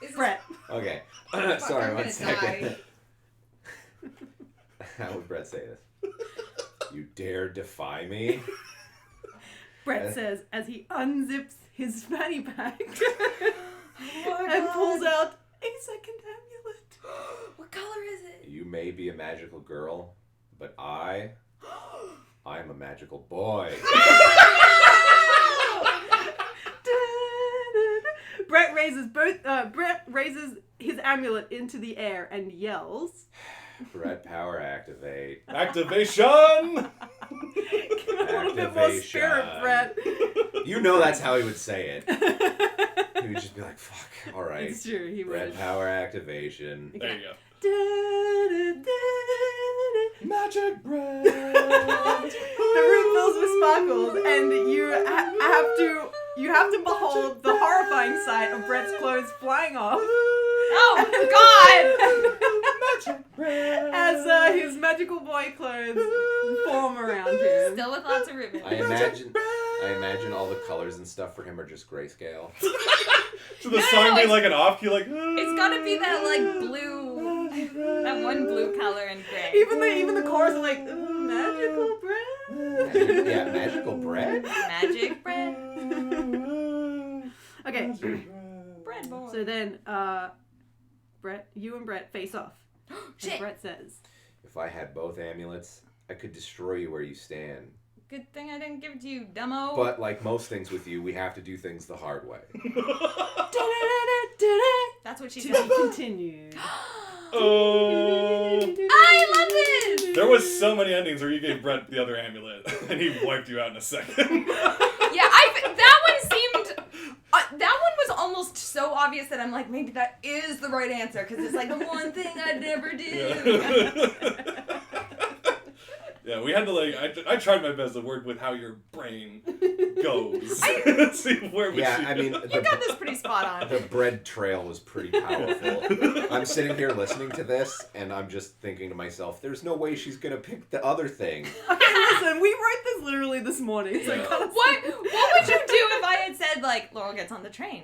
This is- Brett. Okay. Fuck, Sorry, I'm one gonna second. die. How would Brett say this? You dare defy me? Brett says as he unzips his fanny pack Oh my and God. pulls out a second amulet. What color is it? You may be a magical girl, but I am a magical boy. Brett raises his amulet into the air and yells. Red power activate. Activation! Give it a little bit more spirit, Activation. Brett. You know that's how he would say it. He would just be like, fuck, alright. It's true, he Red would. power activation. There you go. Magic bread! The room fills with sparkles, and you have to behold the horrifying sight of Brett's clothes flying off. Oh Magic bread! As his magical boy clothes form around him. Still with lots of ribbons. I imagine all the colors and stuff for him are just grayscale. Should the No, song be it's- like an off key, like... It's gotta be that like blue That one blue color and gray. Even the chorus is like, ooh, magical bread. Yeah, magical bread? Magic bread. Okay, Bread boy. so then, Brett, you and Brett face off. And Shit. Brett says, If I had both amulets, I could destroy you where you stand. Good thing I didn't give it to you, dumbo. But like most things with you, we have to do things the hard way. That's what she to said. be continued. Oh. I love this! There was so many endings where you gave Brett the other amulet, and he wiped you out in a second. Yeah, that one seemed... that one was almost so obvious that I'm like, maybe that is the right answer, because it's like the one thing I'd never do. Yeah. Yeah, we had to I tried my best to work with how your brain goes. See where we Yeah, I mean, You got this pretty spot on. the bread trail was pretty powerful. I'm sitting here listening to this, and I'm just thinking to myself, there's no way she's gonna pick the other thing. Okay, listen, we wrote this literally this morning. So I gotta What would you do if I had said, like, Laurel gets on the train?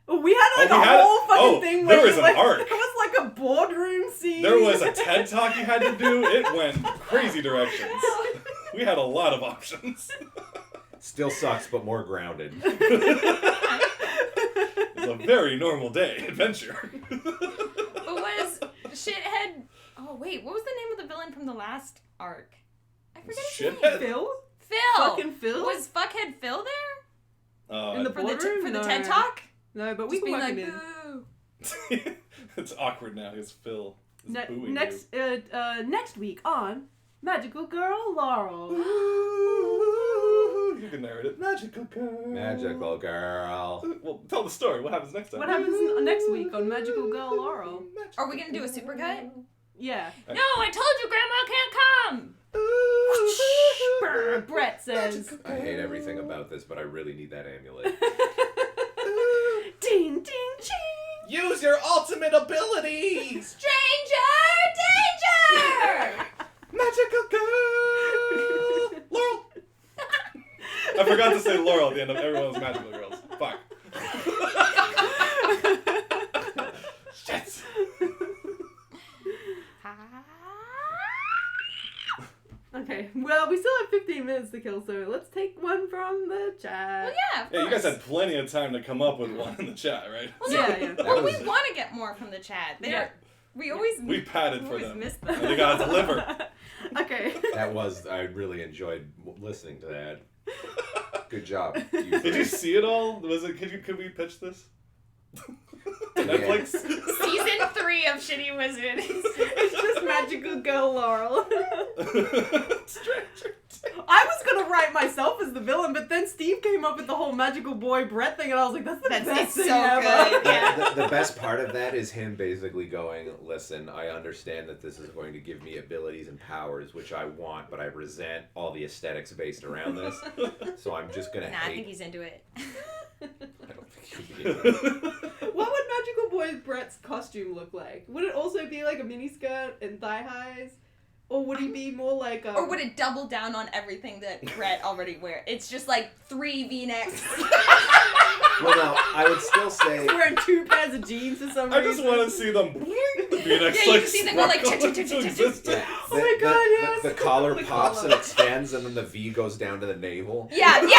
We had like we a had- whole fucking oh, thing there where was an like, arc. There was like a boardroom scene. There was a TED Talk you had to do. It went crazy directions. We had a lot of options. Still sucks, but more grounded. It's a very normal day adventure. But was Shithead... Oh, wait, what was the name of the villain from the last arc? I forget his name. Shithead? Phil? Phil! Fucking Phil? Was Fuckhead Phil there? In the For the boardroom? for the No. TED Talk? No, but we Just can being work like, it in. boo. It's awkward now. It's Phil. It's booing Next week on Magical Girl Laurel. you. You can narrate it. Magical girl. Magical girl. Well, tell the story. What happens next time? What happens next week on Magical Girl Laurel? Are we gonna do a supercut? Yeah. No, I told you Grandma can't come! Brr, Brett says. I hate everything about this, but I really need that amulet. Ding, ding, ching. Use your ultimate abilities! Stranger danger! Magical girl. Laurel. I forgot to say Laurel at the end of everyone's Magical Girls. Fuck. Shit. Okay, well, we still have 15 minutes to kill, so let's take one from the chat. Well, yeah, of Yeah, you guys course. had plenty of time to come up with one in the chat, right? Well, Yeah. Well, was- we want to get more from the chat. Yeah. We always We padded for always them. miss And them. they gotta deliver. Okay. I really enjoyed listening to that. Good job. Did you see it all? Could we pitch this? Netflix? Season 3 of Shitty Wizard. It's just Magical Girl Laurel. Stranger I was gonna write myself as the villain, but then Steve came up with the whole Magical Boy Brett thing, and I was like, that's the That's- best it's thing so ever. good. Yeah. The best part of that is him basically going, listen, I understand that this is going to give me abilities and powers, which I want, but I resent all the aesthetics based around this. So I'm just going to Nah, I think hate... he's into it. I don't think he'll be into it. What would Magical Boy Brett's costume look like? Would it also be like a miniskirt and thigh highs? Or would he be more like a... Or would it double down on everything that Brett already wears? It's just like 3 V-necks. Well, no, I would still say... wearing 2 pairs of jeans for some I reason? just want to see them be next Yeah, you can see them go like sparkle tick, tick, into tick, tick, tick, existence. tick. Oh my God, yes. The collar The pops collar. and extends, and then the V goes down to the navel. Yeah, it's a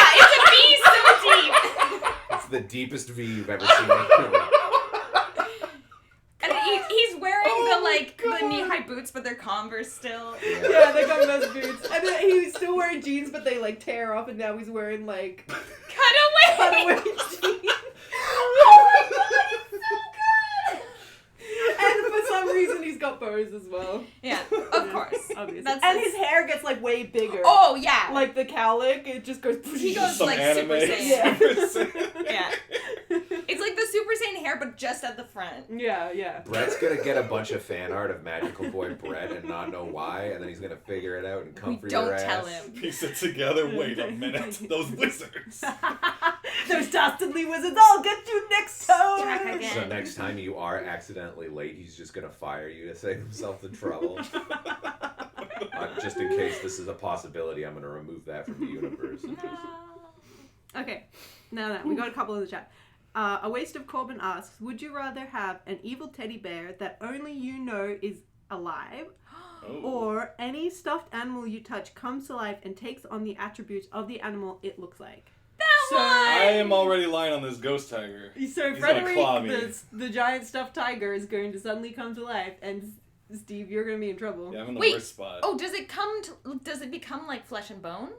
V so deep. It's the deepest V you've ever seen. in a film. And he's wearing the knee-high boots, but they're Converse still. Yeah, they got those boots. And then he was still wearing jeans, but they like tear off, and now he's wearing like Cutaway! cutaway jeans. Oh my god, it's so good! And for some reason, he's got bows as well. Yeah, of course. Obviously. That's and his hair gets like way bigger. Oh, yeah. Like the cowlick, it just goes. He goes Some like anime. Super Saiyan. Yeah. Super Saiyan. Yeah. It's like the Super Saiyan hair, but just at the front. Yeah. Brett's gonna get a bunch of fan art of Magical Boy Brett and not know why, and then he's gonna figure it out and come We for your don't ass. tell him. Piece it together. Wait a minute. Those wizards. Those dastardly wizards, I'll get you next Strike time. again. So next time you are accidentally late, he's just gonna fire you to save himself the trouble. Just in case this is a possibility, I'm gonna remove that from the universe. Okay, no, we got a couple in the chat. A Waste of Corbin asks, would you rather have an evil teddy bear that only you know is alive, Oh. or any stuffed animal you touch comes to life and takes on the attributes of the animal it looks like? So, I am already lying on this ghost tiger. So He's gonna Frederick, claw me. the giant stuffed tiger, is going to suddenly come to life, and Steve, you're going to be in trouble. Yeah, I'm in the Wait. worst spot. Oh, does it become like flesh and bone?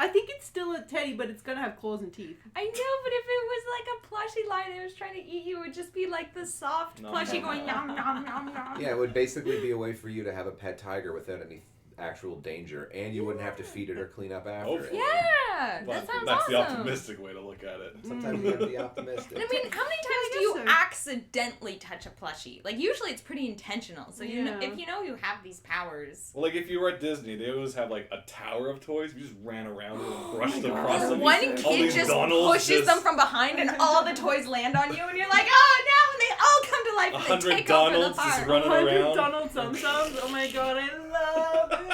I think it's still a teddy, but it's going to have claws and teeth. I know, but if it was like a plushy lion that was trying to eat you, it would just be like the soft Nom, plushie nom, going nom nom nom nom. Yeah, it would basically be a way for you to have a pet tiger without any actual danger, and you wouldn't have to feed it or clean up after it. Hopefully. Yeah, But that sounds that's awesome. the optimistic way to look at it. Sometimes you have to be optimistic. And I mean, how many times do guess you so. accidentally touch a plushie? Like, usually it's pretty intentional. So, you know, Yeah. if you know you have these powers. Well, like if you were at Disney, they always have like a tower of toys. You just ran around and brushed God. across And them. one All kid these just Donalds pushes just- them from behind and all the toys land on you and you're like, oh no, and they all come to life and they 100 take over the Donalds just park. running 100 around. Donald Tsum Tsums. Oh my god, I love it.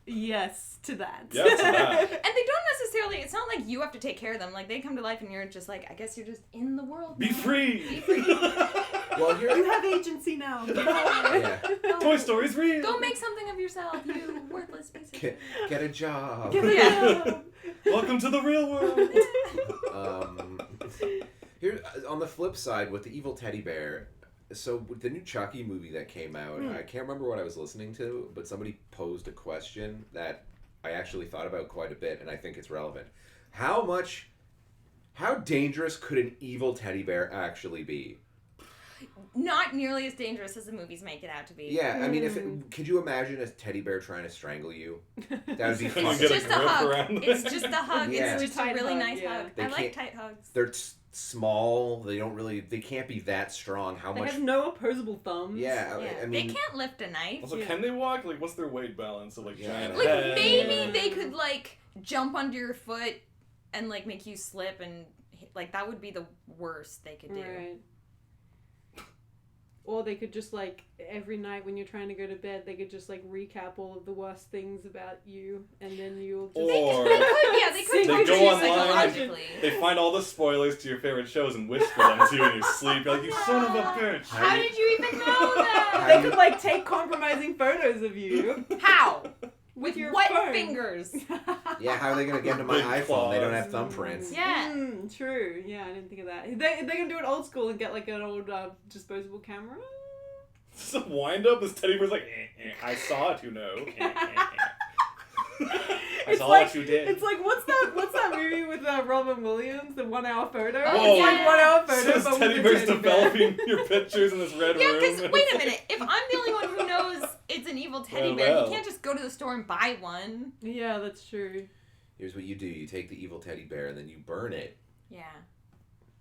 Yes, to that. Yeah, to that. And they don't necessarily, it's not like you have to take care of them. Like, they come to life and you're just like, I guess you're just in the world Be now. free! Be free. Well, here, You have agency now. yeah, Toy Story's real! Go make something of yourself, you worthless piece of get a job. Yeah. Welcome to the real world! Here, on the flip side, with the evil teddy bear, so with the new Chucky movie that came out, I can't remember what I was listening to, but somebody posed a question that I actually thought about quite a bit, and I think it's relevant. How dangerous could an evil teddy bear actually be? Not nearly as dangerous as the movies make it out to be. Yeah, I mean, could you imagine a teddy bear trying to strangle you? That would be Couldn't you fucking... get a Just a grip hug. around It's it? just a hug. Yeah. It's just a Tight really hug, nice yeah. hug. They I like can't- tight hugs. They're small. They can't be that strong. How They much... have no opposable thumbs. Yeah, Yeah. I mean... they can't lift a knife. Also, Yeah. can they walk? Like, what's their weight balance of, like, Yeah. giant Like, head? maybe they could, like, jump under your foot and, like, make you slip and, like, that would be the worst they could do. Right. Or they could just, like, every night when you're trying to go to bed, they could just, like, recap all of the worst things about you, and then you'll just... Or They could They do go it online and- psychologically. they find all the spoilers to your favorite shows and whisper them to you in your sleep. You're like, you son of a bitch! How did you even know that? They could, like, take compromising photos of you. How? With your what phone. fingers? Yeah, how are they going to get into my Big iPhone? They don't claws. have thumbprints. Yeah. True. Yeah, I didn't think of that. They can do it old school and get, like, an old disposable camera. It's a wind up. This teddy bear's like, I saw it, you know. I saw what you did. It's like what's that movie with Robin Williams, the 1 hour photo? Oh, It's like yeah. 1 hour So photo, this but teddy with bear's a teddy bear. developing your pictures in this red Yeah, room. because wait a minute. If I'm the only one who knows it's an evil teddy bear, Well. you can't just go to the store and buy one. Yeah, that's true. Here's what you do. You take the evil teddy bear and then you burn it. Yeah.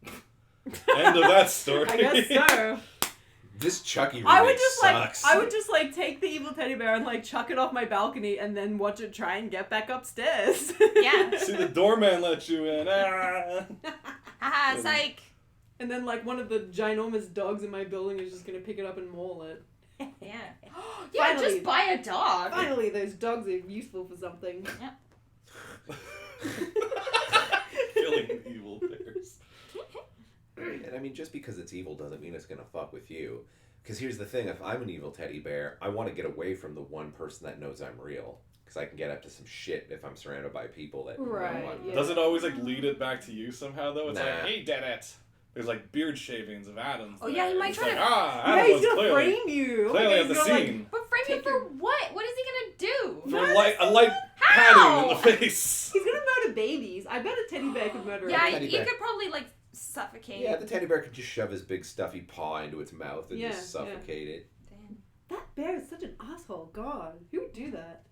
End of that story. I guess so. This Chucky remake I would just like take the evil teddy bear and like chuck it off my balcony and then watch it try and get back upstairs. Yeah. See, the doorman let you in. Ah. Haha, psych. And then like one of the ginormous dogs in my building is just gonna pick it up and maul it. Yeah. Yeah, Finally. just buy a dog. Finally, those dogs are useful for something. Killing evil bears. And I mean, just because it's evil doesn't mean it's going to fuck with you. Because here's the thing. If I'm an evil teddy bear, I want to get away from the one person that knows I'm real. Because I can get up to some shit if I'm surrounded by people that Right, know I'm yeah. Does it always like lead it back to you somehow though? It's Nah. like, he did it. There's like beard shavings of Adam's. Oh, yeah, he there. might It's try like, to- Adam Yeah, he's was gonna clearly frame you. clearly Like, at the he's gonna, like, scene. But frame me for what? What is he gonna do? For No, a light How? patting in the face. He's gonna murder babies. I bet a teddy bear could murder a Yeah, Teddy you bear. could probably like suffocate. Yeah, the teddy bear could just shove his big stuffy paw into its mouth and Yeah, just suffocate it. Damn. That bear is such an asshole. God, who would do that?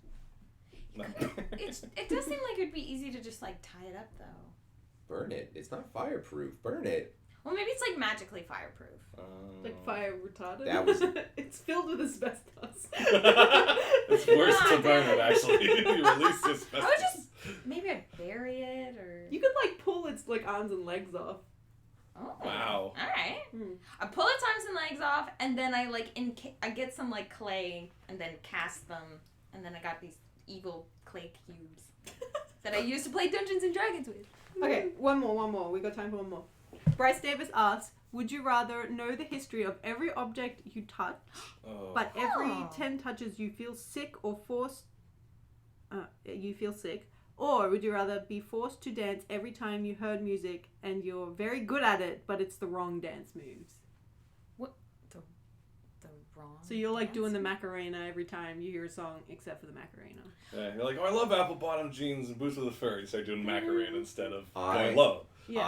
No. It does seem like it'd be easy to just like tie it up though. Burn it. It's not fireproof. Burn it. Well, maybe it's like magically fireproof. Like fire retardant. That was- It's filled with asbestos. It's worse to burn it actually. You release this. I would just maybe I'd bury it or. You could like pull its like arms and legs off. Oh. Wow. All right. Hmm. I pull its arms and legs off, and then I like I get some like clay, and then cast them, and then I got these evil clay cubes that I use to play Dungeons and Dragons with. Okay, one more. We got time for one more. Bryce Davis asks, would you rather know the history of every object you touch, but every 10 touches you feel sick or or would you rather be forced to dance every time you heard music and you're very good at it, but it's the wrong dance moves? What? The wrong. So you're like dance doing the move? Macarena every time you hear a song, except for the Macarena. Yeah, you're like, oh, I love apple bottom jeans and boots with a fur. You start doing Macarena instead of I- going low. Yeah.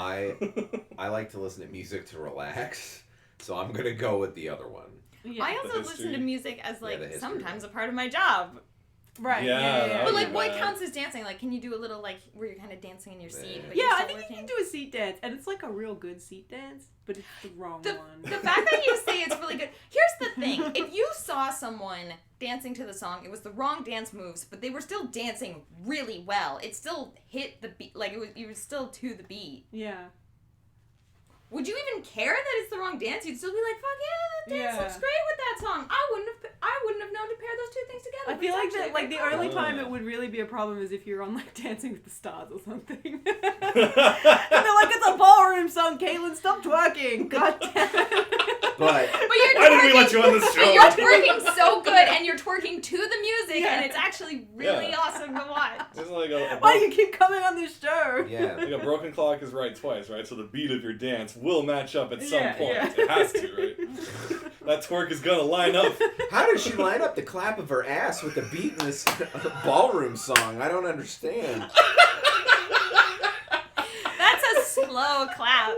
I like to listen to music to relax, so I'm gonna go with the other one. Yeah. I also The listen history. to music as like the history. sometimes a part of my job. Right. Yeah, Yeah. But Oh, like, what yeah. counts as dancing? Like, can you do a little like where you're kind of dancing in your seat? But Yeah, you're I still think working? you can do a seat dance, and it's like a real good seat dance, but it's the wrong The one. fact that you say it's really good. Here's the thing: if you saw someone dancing to the song, it was the wrong dance moves, but they were still dancing really well. It still hit the beat, like you were still to the beat. Yeah. Would you even care that it's the wrong dance? You'd still be like, "Fuck yeah, that dance Yeah. looks great with that song." I wouldn't have known to pair those two things together. I but feel it's like actually that, like the very only clever. time it would really be a problem is if you're on like Dancing with the Stars or something. And they're like, it's a ballroom song, Caitlin, stop twerking. God damn it. But But you're Why did we let twerking- you on this show? But you're twerking so good, and you're twerking to the music, Yeah. and it's actually really Yeah. awesome to watch. It's like a Why do you keep coming on this show? yeah, like a broken clock is right twice, right? So the beat of your dance will match up at some Yeah, point. yeah. It has to, right? That twerk is gonna line up. how did she line up the clap of her ass with the beat in this ballroom song? I don't understand. That's a slow clap.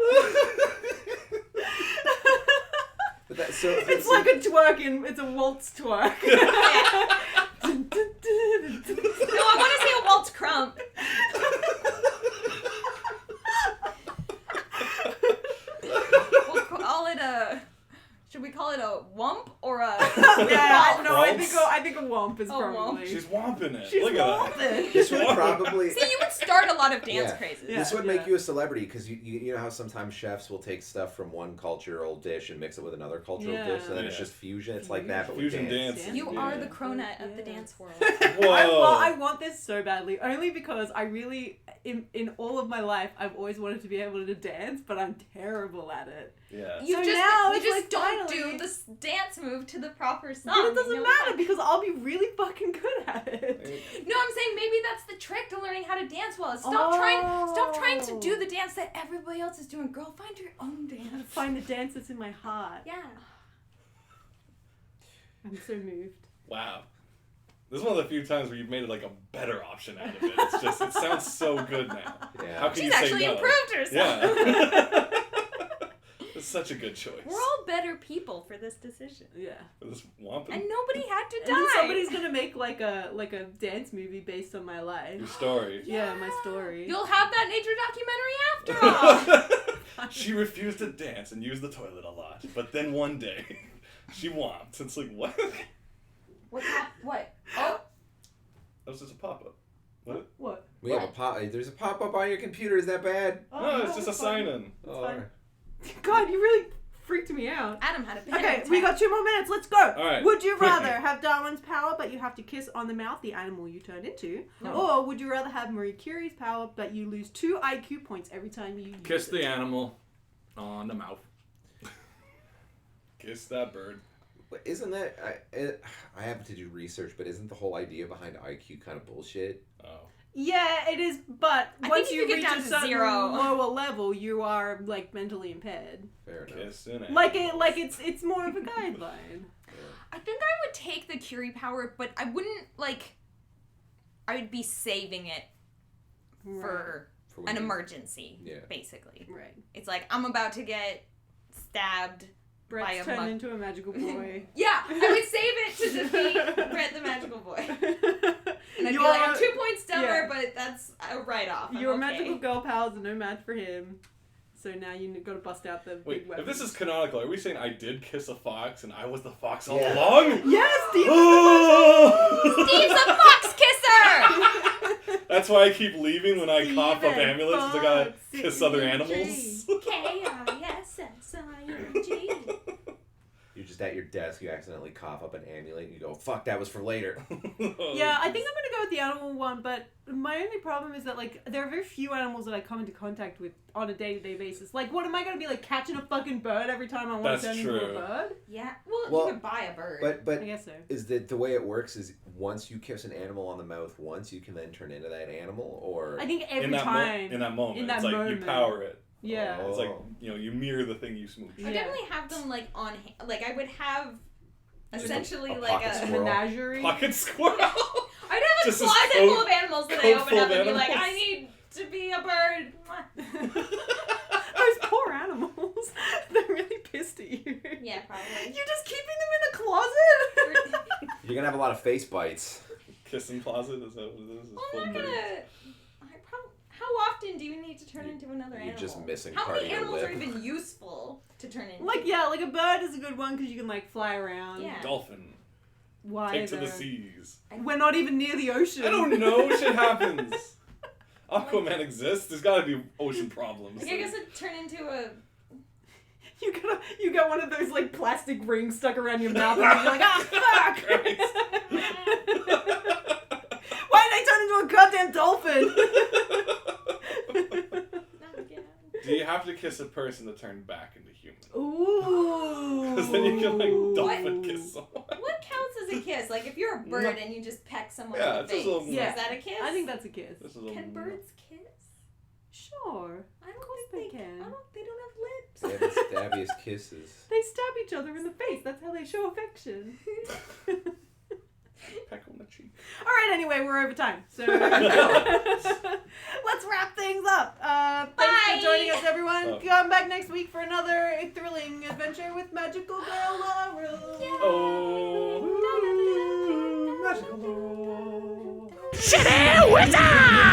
But that, so It's like a twerk it's a waltz twerk. No, I want to see a waltz crump. We'll call it a. Should we call it a wump or a? Yeah, no, I Womps? think a womp is A womp. probably. She's womping it. She's Look at that. womping. this would probably See, you would start a lot of dance Yeah. crazes. Yeah. this would make you a celebrity because you know how sometimes chefs will take stuff from one cultural dish and mix it with another cultural Yeah. dish, and then it's Yeah. just fusion. It's like that, but with Fusion dance. dance. You Yeah. are the cronut of the dance world. Whoa. I want this so badly, only because I really, in all of my life, I've always wanted to be able to dance, but I'm terrible at it. Yeah. You So just, now you it's just like, don't finally- do the dance move to the proper song. But it doesn't You'll be matter fine. because I'll be really fucking good at it. No, I'm saying maybe that's the trick to learning how to dance well. Is stop trying to do the dance that everybody else is doing. Girl, find your own dance. Find the dance that's in my heart. Yeah. I'm so moved. Wow. This is one of the few times where you've made it like a better option out of it. It's just, it sounds so good now. Yeah. How can She's you say actually no? improved herself. Yeah. It's such a good choice. We're all better people for this decision. Yeah. For this wampum. And nobody had to And then die. somebody's gonna make like a dance movie based on my Your life. story. Yeah, my story. You'll have that nature documentary after all. She refused to dance and use the toilet a lot, but then one day, she womped. It's like, what? What? Oh. That was just a pop-up. What? What? We have a pop. There's a pop up on your computer. Is that bad? No, it's just a sign-in. Oh, fine. alright. God, you really freaked me out. Adam had a panic Okay, attack. we got 2 more minutes. Let's go. All right, Would you quickly. rather have Darwin's power, but you have to kiss on the mouth the animal you turn into, No. or would you rather have Marie Curie's power, but you lose 2 IQ points every time you use Kiss it? the animal on the mouth. Kiss that bird. But isn't that I happen to do research, but isn't the whole idea behind IQ kind of bullshit? Oh. Yeah, it is, but I once think if you you get reach down a to certain 0. lower level, you are like mentally impaired. Fair enough. Kiss an Like animal. it's more of a guideline. I think I would take the Curie power, but I wouldn't I would be saving it for For when an you- emergency, Yeah. basically. Right. It's like, I'm about to get stabbed. Brett's By a turned mug. into a magical boy. Yeah, I would save it to defeat Brett the Magical Boy. And I'd be like, I'm 2 points dumber, yeah. but that's a write-off. Your okay. magical girl powers are no match for him. So now you got to bust out the Wait, big weapon. if this is canonical, are we saying I did kiss a fox and I was the fox all Yeah. along? Yes, Steve. Steve's a fox kisser! That's why I keep leaving when I cough up Steven ambulance, because I gotta Fox kiss in other your animals. dreams. K-I-S-S-I-N-G. You just just at your desk, you accidentally cough up an amulet, and you go, fuck, that was for later. Yeah, I think I'm gonna go with the animal one, but my only problem is that, like, there are very few animals that I come into contact with on a day-to-day basis. Like, what am I gonna be, like, catching a fucking bird every time I want to turn into a bird? Yeah. Well, You could buy a bird. But I guess so. is the way it works is once you kiss an animal on the mouth once, you can then turn into that animal, or I think every in that time. in that moment, in that it's like moment. you power it. Yeah. Oh. It's like, you know, you mirror the thing you smooch. I definitely have them like on. Like I would have Just essentially a like pocket A squirrel. menagerie. Pocket squirrel. I'd have a Just this closet coat- full of animals that I coat open full up of and be like, animals. I need to be a bird. Those poor animals. They're really pissed at you. Yeah, probably. You're just keeping them in a closet? You're gonna have a lot of face bites. Kissing closet, is that what it is? It's Well, full I'm of not birds. gonna. How often do you need to turn into another You're animal? just missing How part many of your animals are lip. even useful to turn into? Like, yeah, like a bird is a good one because you can, like, fly around. Yeah. Dolphin. Why, Take to the though? seas. We're not even near the ocean. I don't know. Shit happens. Aquaman exists. There's got to be ocean problems. Like, I guess I'd turn into a. You got one of those, like, plastic rings stuck around your mouth and you're like, ah, fuck! Why did I turn into a goddamn dolphin? Not again. Do you have to kiss a person to turn back into human? Ooh. Because then you can, like, dolphin kiss someone. What counts as a kiss? Like if you're a bird and you just peck someone Yeah, in the it's just face, a little- Yeah. is that a kiss? I think that's a kiss. This is a Can birds kiss? Sure. I don't course think they can. They don't have lips. They have the stabbiest kisses. They stab each other in the face. That's how they show affection. Peck on the cheek. All right, anyway, we're over time. So let's wrap things up. Thanks Bye. for joining us, everyone. Oh. Come back next week for another thrilling adventure with Magical Girl Laurel. Oh. Magical Laurel. Shitty Wizard!